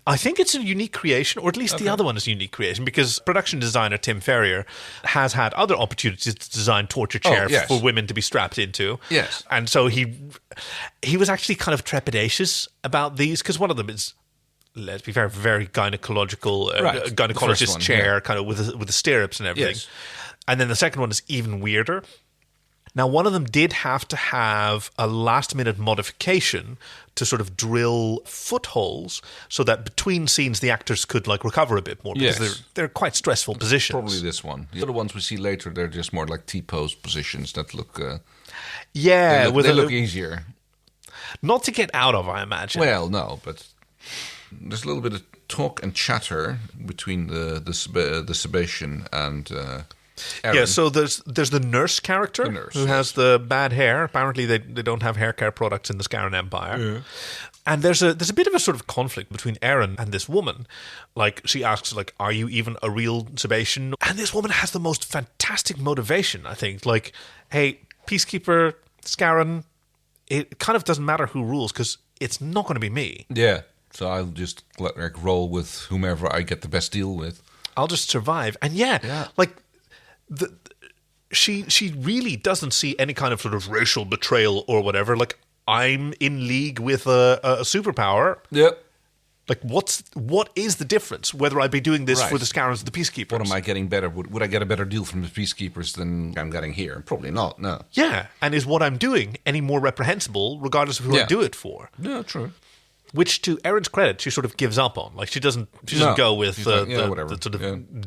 I think it's a unique creation, or at least the other one is a unique creation, because production designer Tim Ferrier has had other opportunities to design torture chairs for women to be strapped into. Yes. And so he was actually kind of trepidatious about these, because one of them is, let's be very, very gynecologist chair, kind of with the stirrups and everything. Yes. And then the second one is even weirder. Now, one of them did have to have a last-minute modification to sort of drill footholes so that between scenes the actors could recover a bit more, because they're quite stressful positions. probably this one. The other ones we see later, they're just more like T-pose positions that look... yeah. They look easier. Not to get out of, I imagine. Well, no, but there's a little bit of talk and chatter between the Sebastian and... Aeryn. Yeah, so there's the nurse character who has the bad hair. Apparently, they don't have hair care products in the Scarran Empire. Yeah. And there's a bit of a sort of conflict between Aeryn and this woman. She asks, are you even a real Sebastian? And this woman has the most fantastic motivation, I think. Hey, peacekeeper, Scarran, it kind of doesn't matter who rules, because it's not going to be me. Yeah, so I'll just roll with whomever I get the best deal with. I'll just survive. And she really doesn't see any kind of sort of racial betrayal or whatever. I'm in league with a superpower. Yep. What is the difference? Whether I be doing this for the Scarrans or the Peacekeepers? What am I getting better? Would I get a better deal from the Peacekeepers than I'm getting here? Probably not, no. Yeah, and is what I'm doing any more reprehensible regardless of who I do it for? Yeah, true. Which, to Erin's credit, she sort of gives up on. She doesn't go with the sort of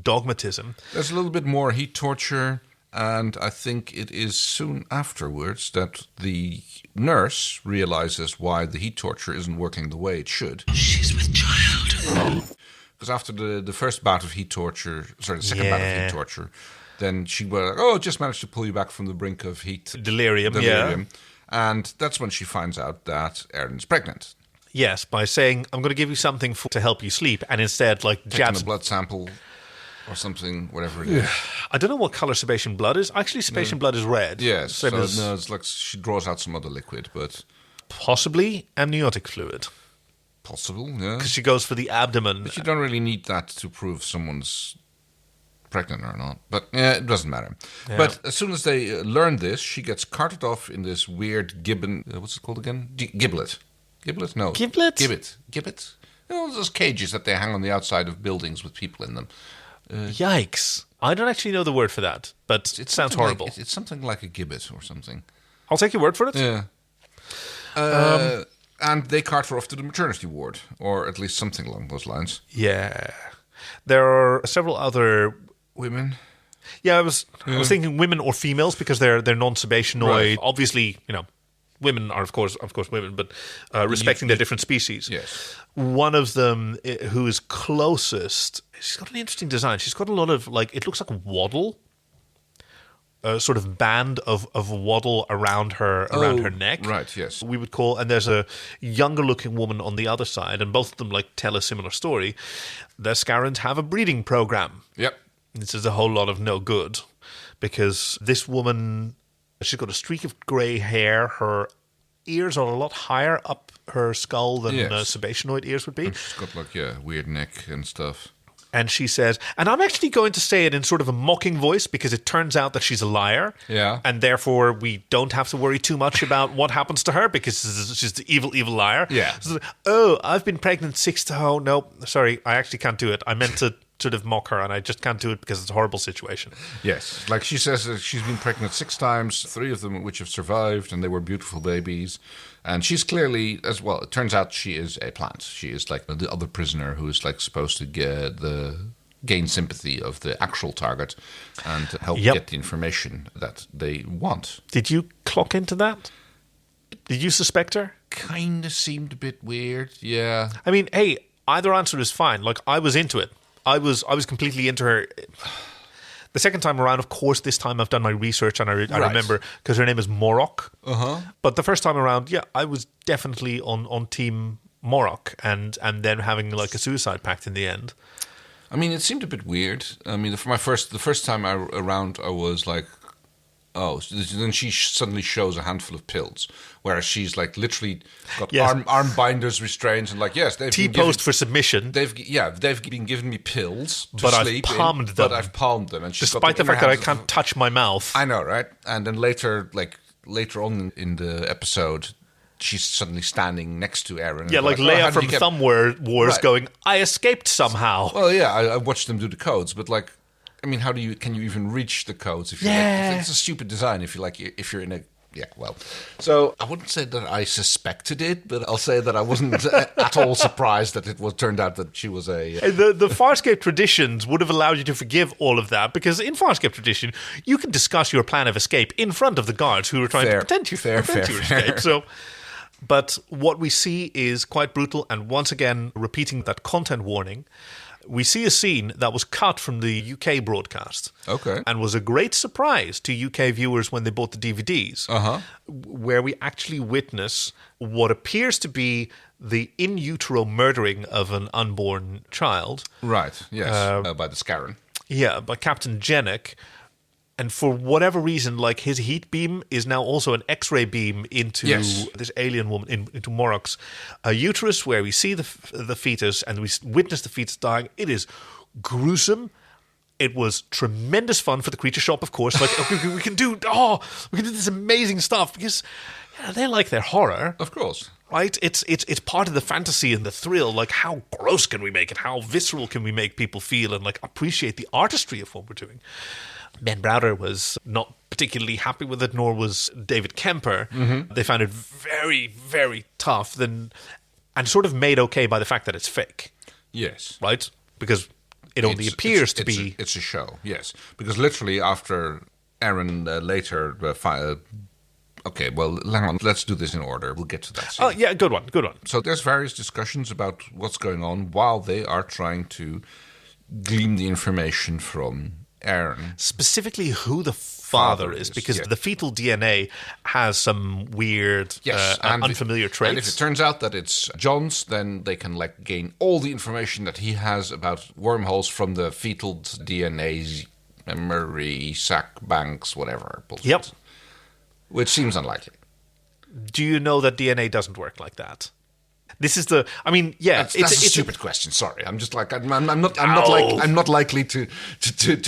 dogmatism. There's a little bit more heat torture, and I think it is soon afterwards that the nurse realizes why the heat torture isn't working the way it should. She's with child. Because after the first bout of heat torture, the second bout of heat torture, then she was just managed to pull you back from the brink of heat. Delirium. Yeah. And that's when she finds out that Erin's pregnant. Yes, by saying, I'm going to give you something to help you sleep, and instead, jabs a blood sample or something, whatever it is. I don't know what colour Sebastian blood is. Actually, Sebastian blood is red. Yes, it's like she draws out some other liquid, but... Possibly amniotic fluid. Possible, yeah. Because she goes for the abdomen. But you don't really need that to prove someone's pregnant or not. But it doesn't matter. Yeah. But as soon as they learn this, she gets carted off in this weird gibbon... what's it called again? Giblet. Giblet? No. Giblet? Gibbet? Those cages that they hang on the outside of buildings with people in them. Yikes. I don't actually know the word for that, but it sounds horrible. It's something like a gibbet or something. I'll take your word for it. Yeah. And they cart her off to the maternity ward, or at least something along those lines. Yeah. There are several other... Women? Yeah, I was thinking women or females, because they're non-Sebastianoid. Right. Obviously, women are, of course, women, but respecting their different species. Yes. One of them, who is closest, she's got an interesting design. She's got a lot of, it looks like waddle, a sort of band of waddle around her neck. Right, yes. We would call, and there's a younger-looking woman on the other side, and both of them, tell a similar story. The Scarrans have a breeding program. Yep. This is a whole lot of no good, because this woman... She's got a streak of grey hair. Her ears are a lot higher up her skull than Sebastianoid ears would be. And she's got weird neck and stuff. And she says, and I'm actually going to say it in sort of a mocking voice, because it turns out that she's a liar. Yeah. And therefore we don't have to worry too much about what happens to her, because she's the evil, evil liar. Yeah. So, I've been pregnant 6 times. Oh, no, sorry, I actually can't do it. I meant to sort of mock her, and I just can't do it because it's a horrible situation. Yes, she says that she's been pregnant 6 times, 3 of them which have survived, and they were beautiful babies. And she's clearly, as well, it turns out she is a plant. She is the other prisoner who is supposed to gain sympathy of the actual target and help get the information that they want. Did you clock into that? Did you suspect her? Kind of seemed a bit weird, yeah. I mean, hey, either answer is fine. I was into it. I was completely into her. The second time around, of course, this time I've done my research, and I remember, because her name is Morok. Uh-huh. But the first time around, I was definitely on Team Morok, and then having a suicide pact in the end. I mean, it seemed a bit weird. I mean, for the first time around, I was Oh, so then she suddenly shows a handful of pills, whereas she's like literally got Yes. arm binders, restraints, and like yes, they've been T-post for submission. They've been giving me pills to But I've sleep palmed in, them. but I've palmed them, and she's got Despite the them in fact her that I hands. can't touch my mouth. I know, right? And then later on in the episode, she's suddenly standing next to Aeryn. Yeah, and like how Leia did from you get-" Thumb Wars Right. going, I escaped somehow. Well, yeah, I watched them do the codes, but like, I mean, can you even reach the codes if you're Yeah. it's a stupid design if you're in a so I wouldn't say that I suspected it, but I'll say that I wasn't at all surprised that turned out that she was a The Farscape traditions would have allowed you to forgive all of that, because in Farscape tradition, you can discuss your plan of escape in front of the guards who are trying Fair. to prevent you Fair. escape. So, but what we see is quite brutal, and once again, repeating that content warning, we see a scene that was cut from the UK broadcast. Okay. And was a great surprise to UK viewers when they bought the DVDs, where we actually witness what appears to be the in utero murdering of an unborn child. right, yes, by the Scarran. Yeah, by Captain Jennick. And for whatever reason, like his heat beam is now also an X-ray beam into Yes. this alien woman, into Morok's uterus, where we see the fetus and we witness the fetus dying. It is gruesome. It was tremendous fun for the creature shop, of course. Like we can do this amazing stuff because they like their horror. Of course. Right, it's part of the fantasy and the thrill. Like, how gross can we make it? How visceral can we make people feel and like appreciate the artistry of what we're doing? Ben Browder was not particularly happy with it, nor was David Kemper. They found it very, very tough, and sort of made okay by the fact that it's fake, Yes. right? Because it only appears to be. It's a show, yes. Because literally after Aeryn later... okay, well, hang on. Let's do this in order. We'll get to that scene. Oh, yeah, good one. So there's various discussions about what's going on while they are trying to glean the information from Aeryn. Specifically who the father is, because the fetal DNA has some weird, unfamiliar traits. And if it turns out that it's John's, then they can like gain all the information that he has about wormholes from the fetal DNA memory, sac banks, whatever. Bullshit. Yep. Which seems unlikely. Do you know that DNA doesn't work like that? This is the. I mean, yeah, That's a stupid question. Sorry, I'm just like I'm not likely to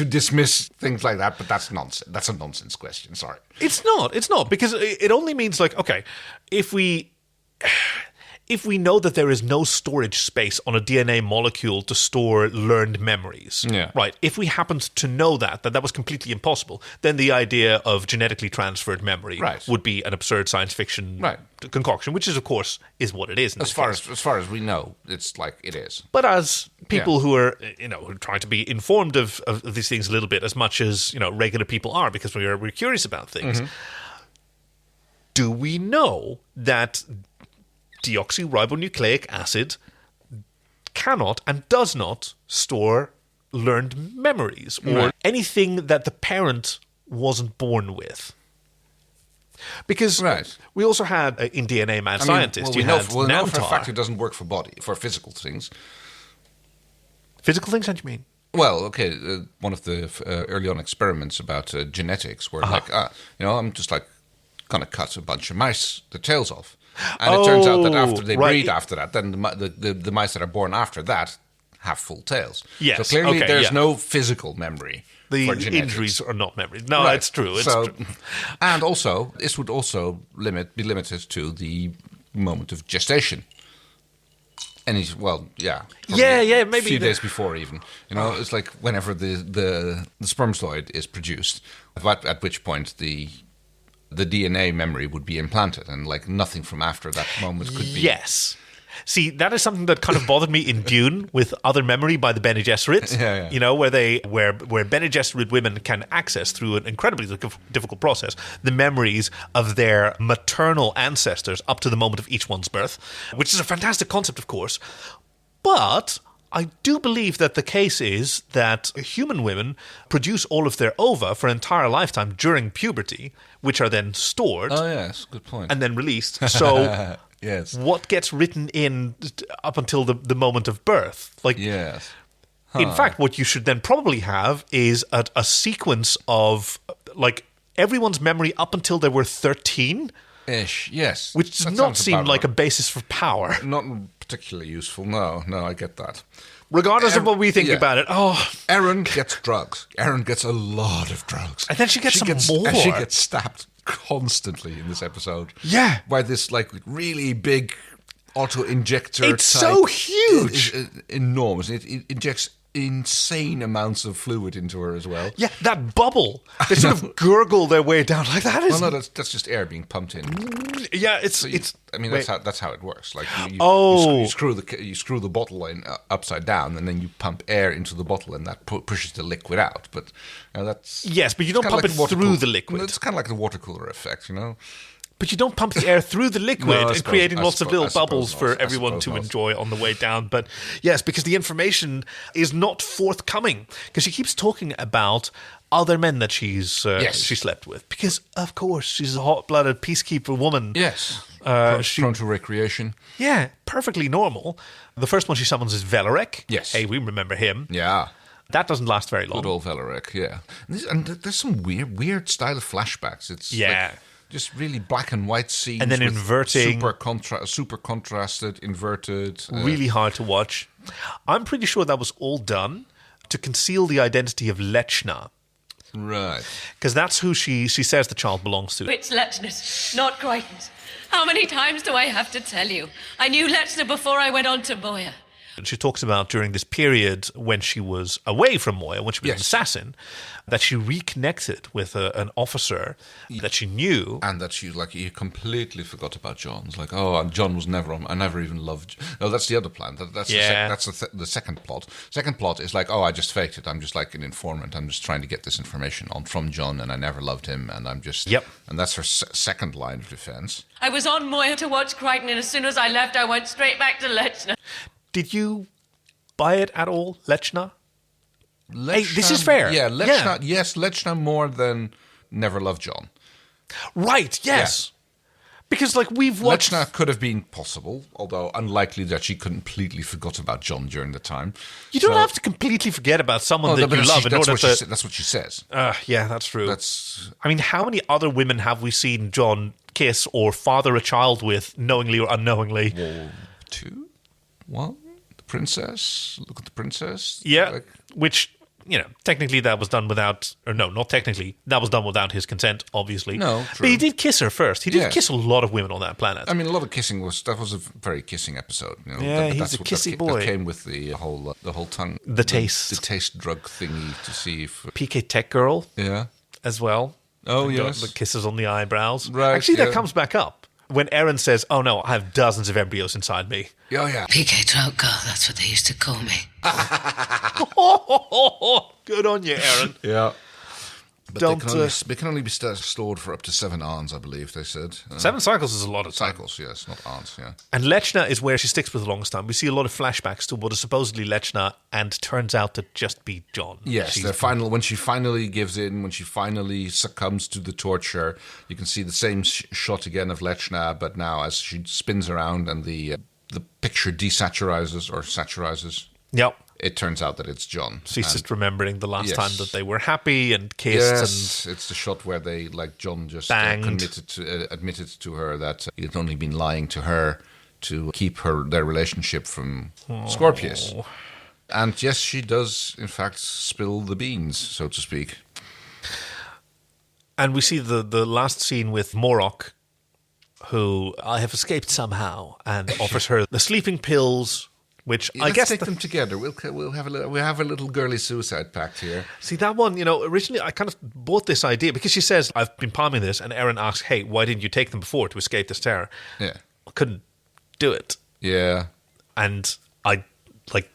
dismiss things like that. But that's nonsense. That's a nonsense question. Sorry. It's not because it only means like, okay, if we know that there is no storage space on a DNA molecule to store learned memories, right? If we happened to know that was completely impossible, then the idea of genetically transferred memory would be an absurd science fiction concoction, which is, of course, is what it is. As far as we know, it's like it is. But as people who are, who try to be informed of these things a little bit, as much as regular people are, because we're curious about things. Do we know that deoxyribonucleic acid cannot and does not store learned memories or anything that the parent wasn't born with? Because we also had in DNA Mad Scientist, we know for a Namtar. fact it doesn't work for physical things. Physical things, how do you mean? Well, okay, one of the early on experiments about genetics were like, I'm just like going to cut a bunch of mice, the tails off. And it turns out that after they breed after that, then the mice that are born after that have full tails. Yes, so clearly there's no physical memory for genetics. Injuries are not memories. No, it's true. It's true. And also, this would also be limited to the moment of gestation. And maybe a few days before even. It's like whenever the spermatozoid is produced, at which point the DNA memory would be implanted, and like nothing from after that moment could be. Yes. See, that is something that kind of bothered me in Dune with Other Memory by the Bene Gesserit. Where Bene Gesserit women can access through an incredibly difficult process the memories of their maternal ancestors up to the moment of each one's birth, which is a fantastic concept, of course. But I do believe that the case is that human women produce all of their ova for an entire lifetime during puberty, which are then stored. Oh, yes, good point. And then released. So yes. What gets written in up until the moment of birth? Like, yes. In fact, what you should then probably have is a sequence of like everyone's memory up until they were 13, Ish, yes. which does That not sounds seem about like a right. basis for power. Not particularly useful. No, I get that. Regardless of what we think yeah. about it. Oh, Aeryn gets drugs. Aeryn gets a lot of drugs. And then she gets some more. And she gets stabbed constantly in this episode. Yeah. By this, like, really big auto-injector It's type. so huge. It's enormous. It injects insane amounts of fluid into her as well. yeah, that bubble. They sort of gurgle their way down. Like, that is... Well, no, that's just air being pumped in. yeah, it's... I mean, wait. that's how it works. Like Oh. you screw the bottle in upside down, and then you pump air into the bottle, and that pushes the liquid out. But that's Yes, but you don't it's kinda pump like it through the liquid. It's kind of like the water cooler effect, you know. But you don't pump the air through the liquid No, I and suppose- creating I lots of suppose- little I suppose bubbles not. for I everyone suppose to not. enjoy on the way down. But yes, because the information is not forthcoming. Because she keeps talking about other men that she slept with. Because, of course, she's a hot-blooded peacekeeper woman. Yes, she- prone to recreation. Yeah, perfectly normal. The first one she summons is Velarek. Yes. Hey, we remember him. Yeah. That doesn't last very long. Good old Velarek, yeah. And there's some weird style of flashbacks. It's Yeah. like just really black and white scenes. And then with inverting. super contrasted, inverted. Really hard to watch. I'm pretty sure that was all done to conceal the identity of Lechna. Right. Because that's who she says the child belongs to. It's Lechner's, not Crichton's. How many times do I have to tell you? I knew Lechner before I went on to Moya. She talks about during this period when she was away from Moya, when she was an Yes. assassin, that she reconnected with an officer that she knew. And that she, like, you completely forgot about John. It's like, oh, John was never on. I never even loved. No, that's the other plan. That's Yeah. the second plot. Second plot is like, oh, I just faked it. I'm just like an informant. I'm just trying to get this information on from John, and I never loved him. And I'm just. Yep. And that's her second line of defense. I was on Moya to watch Crichton, and as soon as I left, I went straight back to Lechner. Did you buy it at all, Lechna? Hey, this is fair. Yeah, Lechna. Yeah. Yes, Lechna more than never loved John. Right, yes. Because, like, we've watched... Lechna could have been possible, although unlikely that she completely forgot about John during the time. You don't have to completely forget about someone that but you love in order to... that's what she says. Yeah, that's true. That's I mean, how many other women have we seen John kiss or father a child with, knowingly or unknowingly? well, 2, 1. The princess. Look at the princess. Yeah, Like, which, you know, technically that was done without... Or no, not technically. That was done without his consent, obviously. No, true. But he did kiss her first. He did Yes. kiss a lot of women on that planet. I mean, a lot of kissing was a very kissing episode. You know, Yeah, he's that's a what- kissy that, boy. That came with the whole tongue, The taste. the taste drug thingy to see if PK Tech Girl yeah. as well. Oh, The- yes. The kisses on the eyebrows. Right, Actually, that yeah. comes back up. When Aeryn says, oh no, I have dozens of embryos inside me. Oh yeah. PK Trout Girl, that's what they used to call me. Good on you, Aeryn. Yeah. But Don't, they can only be stored for up to 7 arns, I believe they said. 7 cycles is a lot of time. cycles, yes, not arns, yeah. And Lechna is where she sticks with the longest time. We see a lot of flashbacks to what is supposedly Lechna and turns out to just be John. Yes, She's- when she finally gives in, when she finally succumbs to the torture, you can see the same shot again of Lechna, but now as she spins around and the picture desaturizes or saturizes, Yep. it turns out that it's John. She's And- just remembering the last Yes. time that they were happy and kissed Yes, it's the shot where they, like, John just Banged. admitted to her that he had only been lying to her to keep their relationship from Scorpius. And yes, she does, in fact, spill the beans, so to speak. And we see the last scene with Morok, who I have escaped somehow, and offers her the sleeping pills, which I Let's guess... take them together. We'll have a little girly suicide pact here. See, that one, you know, originally I kind of bought this idea because she says, I've been palming this, and Aeryn asks, hey, why didn't you take them before to escape this terror? Yeah, I couldn't do it. yeah, And I, like,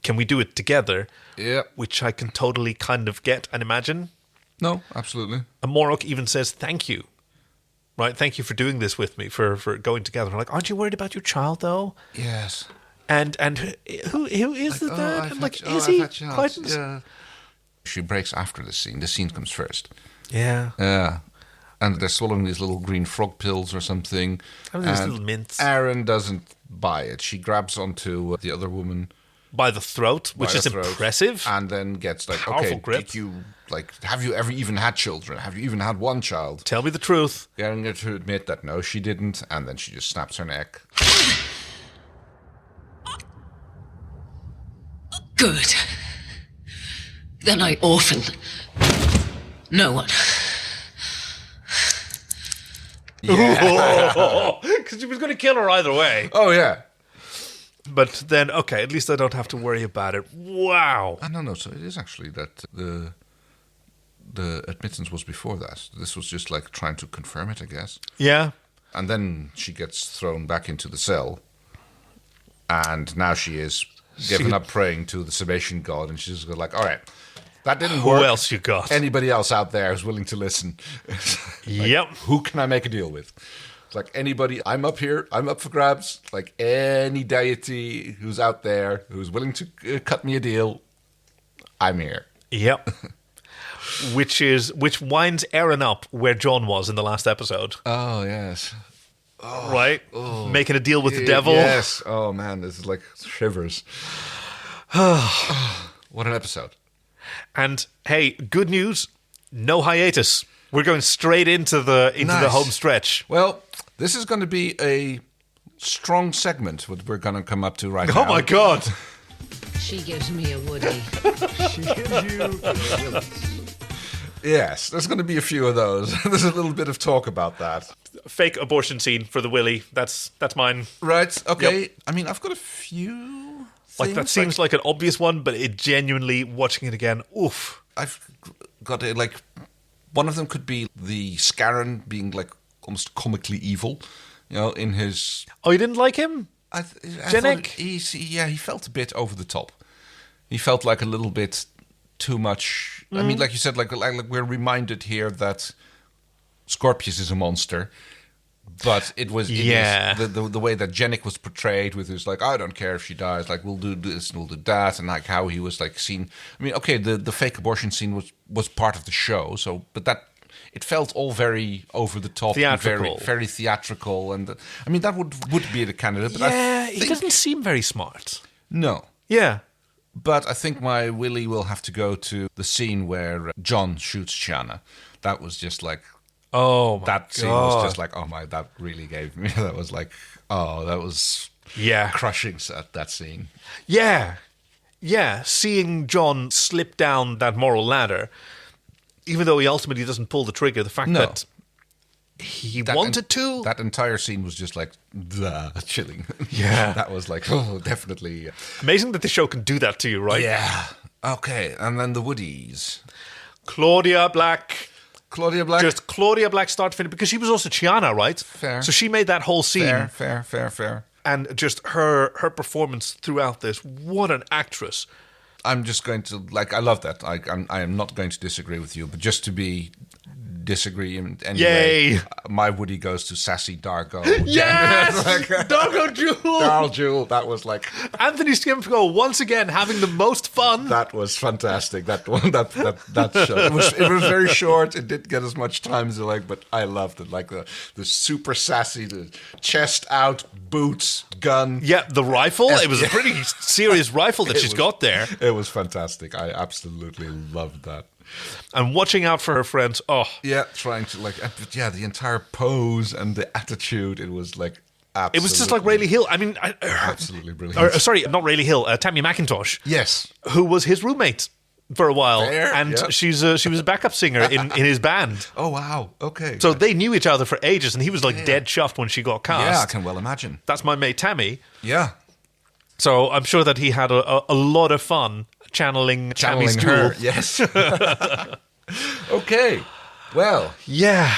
can we do it together? yeah. Which I can totally kind of get and imagine. No, absolutely. And Morok even says, thank you. Right? Thank you for doing this with me, for going together. I'm like, aren't you worried about your child, though? Yes. And who is the dad? I'm like, is I've he had chance. Crichton's? Yeah. She breaks after the scene. The scene comes first. Yeah. Yeah. And they're swallowing these little green frog pills or something. Having these And little mints. Aeryn doesn't buy it. She grabs onto the other woman by the throat, which is impressive. And then gets like, Powerful okay, grip. have you ever even had children? Have you even had one child? Tell me the truth. Yeah, I'm going to admit that no, she didn't. And then she just snaps her neck. Good. Then I orphan no one. Because he was going to kill her either way. Oh, yeah. But then, okay, at least I don't have to worry about it. Wow. No. So it is actually that the admittance was before that. This was just like trying to confirm it, I guess. Yeah. And then she gets thrown back into the cell. And now she is given up praying to the summation god. And she's like, all right, that didn't work. Who else you got? Anybody else out there who's willing to listen? Yep. Who can I make a deal with? It's like anybody, I'm up here, I'm up for grabs. Like any deity who's out there who's willing to cut me a deal, I'm here. Yep. Which winds Aeryn up where John was in the last episode. Oh, yes. Right? Making a deal with the devil. Yes. Oh, man, this is like shivers. What an episode. And hey, good news, no hiatus. We're going straight into the home stretch. Well, this is going to be a strong segment what we're going to come up to right now. Oh my god. She gives me a Woody. She gives you a Yes, there's going to be a few of those. There's a little bit of talk about that. Fake abortion scene for the Willy. That's mine. Right, okay. Yep. I mean, I've got a few Like, that seems like an obvious one, but it genuinely, watching it again, oof. I've got a, like, one of them could be the Scarran being, like, almost comically evil, you know, in his... Oh, you didn't like him? I Janek? He felt a bit over the top. He felt like a little bit too much... I mean, like you said, like we're reminded here that Scorpius is a monster, but it was the way that Janek was portrayed with his like, I don't care if she dies, like we'll do this and we'll do that, and like how he was like seen. I mean, okay, the fake abortion scene was part of the show, so but that it felt all very over the top, theatrical, and very theatrical, and I mean that would be the candidate. But he doesn't seem very smart. No. Yeah. But I think my Willy will have to go to the scene where John shoots Chiana. That was just like, oh my that scene God. was just like, oh my, that really gave me. That was like, oh, that was crushing that scene. Yeah, seeing John slip down that moral ladder, even though he ultimately doesn't pull the trigger, the fact that he wanted to. That entire scene was just like, chilling. Yeah. That was like, oh, definitely. Amazing that the show can do that to you, right? Yeah. Okay, and then the Woodies. Claudia Black. Just Claudia Black start to finish, because she was also Chiana, right? Fair. So she made that whole scene. Fair. And just her performance throughout this, what an actress. I'm just going to, like, I love that. I am not going to disagree with you, but just to be disagree anyway. Yay! My Woody goes to sassy Dargo. Yes! Dargo Jewel! Darl Jewel, that was like... Anthony Simcoe once again having the most fun. That was fantastic. That one, that show. It was very short. It didn't get as much time as I like, but I loved it. Like the super sassy, the chest out, boots, gun. Yeah, the rifle. It was a pretty serious rifle that she's got there. It was fantastic. I absolutely loved that. And watching out for her friends. Oh. Yeah, trying to the entire pose and the attitude. It was like absolutely. It was just like Rayleigh Hill. I mean, absolutely brilliant. Sorry, not Rayleigh Hill. Tammy McIntosh. Yes, who was his roommate for a while, Fair, and she was a backup singer in his band. Oh wow, okay. So they knew each other for ages, and he was like dead chuffed when she got cast. Yeah, I can well imagine. That's my mate Tammy. Yeah. So I'm sure that he had a lot of fun channeling Tammy's her. jewel. Yes. Okay. Well, yeah.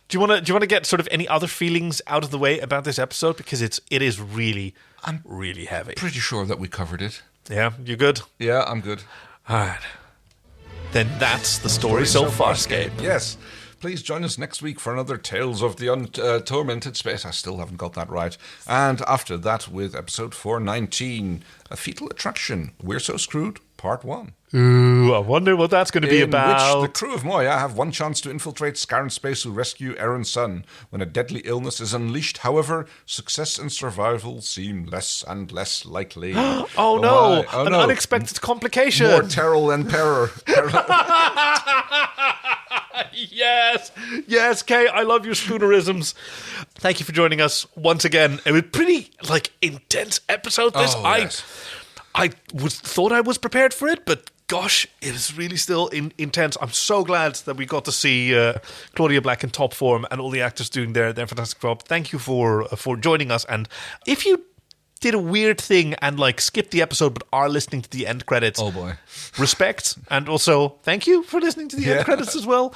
Do you want to get sort of any other feelings out of the way about this episode, because it is really really heavy. Pretty sure that we covered it. Yeah, you good? Yeah, I'm good. All right. Then that's the story so Farscape. Yes. Please join us next week for another Tales of the Tormented Space. I still haven't got that right. And after that, with episode 419, A Fetal Attraction, We're So Screwed, Part 1. Ooh, I wonder what that's going to be about. In which the crew of Moya have one chance to infiltrate Scarran space to rescue Aeryn Sun when a deadly illness is unleashed. However, success and survival seem less and less likely. Oh no, an unexpected complication. More terror and peril. Yes, Kay, I love your schoonerisms. Thank you for joining us once again. It was pretty, intense episode, this. Yes. I thought I was prepared for it, but gosh, it is really still intense. I'm so glad that we got to see Claudia Black in top form and all the actors doing their fantastic job. Thank you for joining us. And if you did a weird thing and skipped the episode but are listening to the end credits, oh boy, respect, and also thank you for listening to the end credits as well.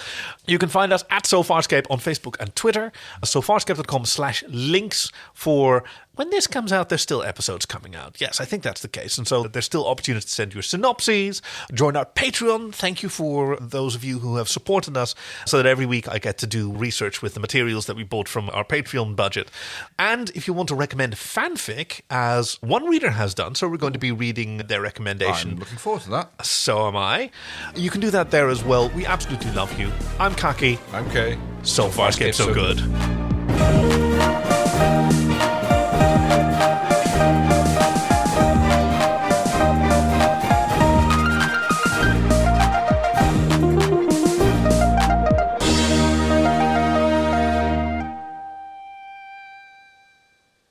You can find us at Farscape on Facebook and Twitter, farscape.com/links for when this comes out. There's still episodes coming out. Yes, I think that's the case. And so there's still opportunities to send your synopses, join our Patreon. Thank you for those of you who have supported us so that every week I get to do research with the materials that we bought from our Patreon budget. And if you want to recommend fanfic, as one reader has done, so we're going to be reading their recommendation. I'm looking forward to that. So am I. You can do that there as well. We absolutely love you. I'm Kaki. I'm Kay. So Farscape, so good.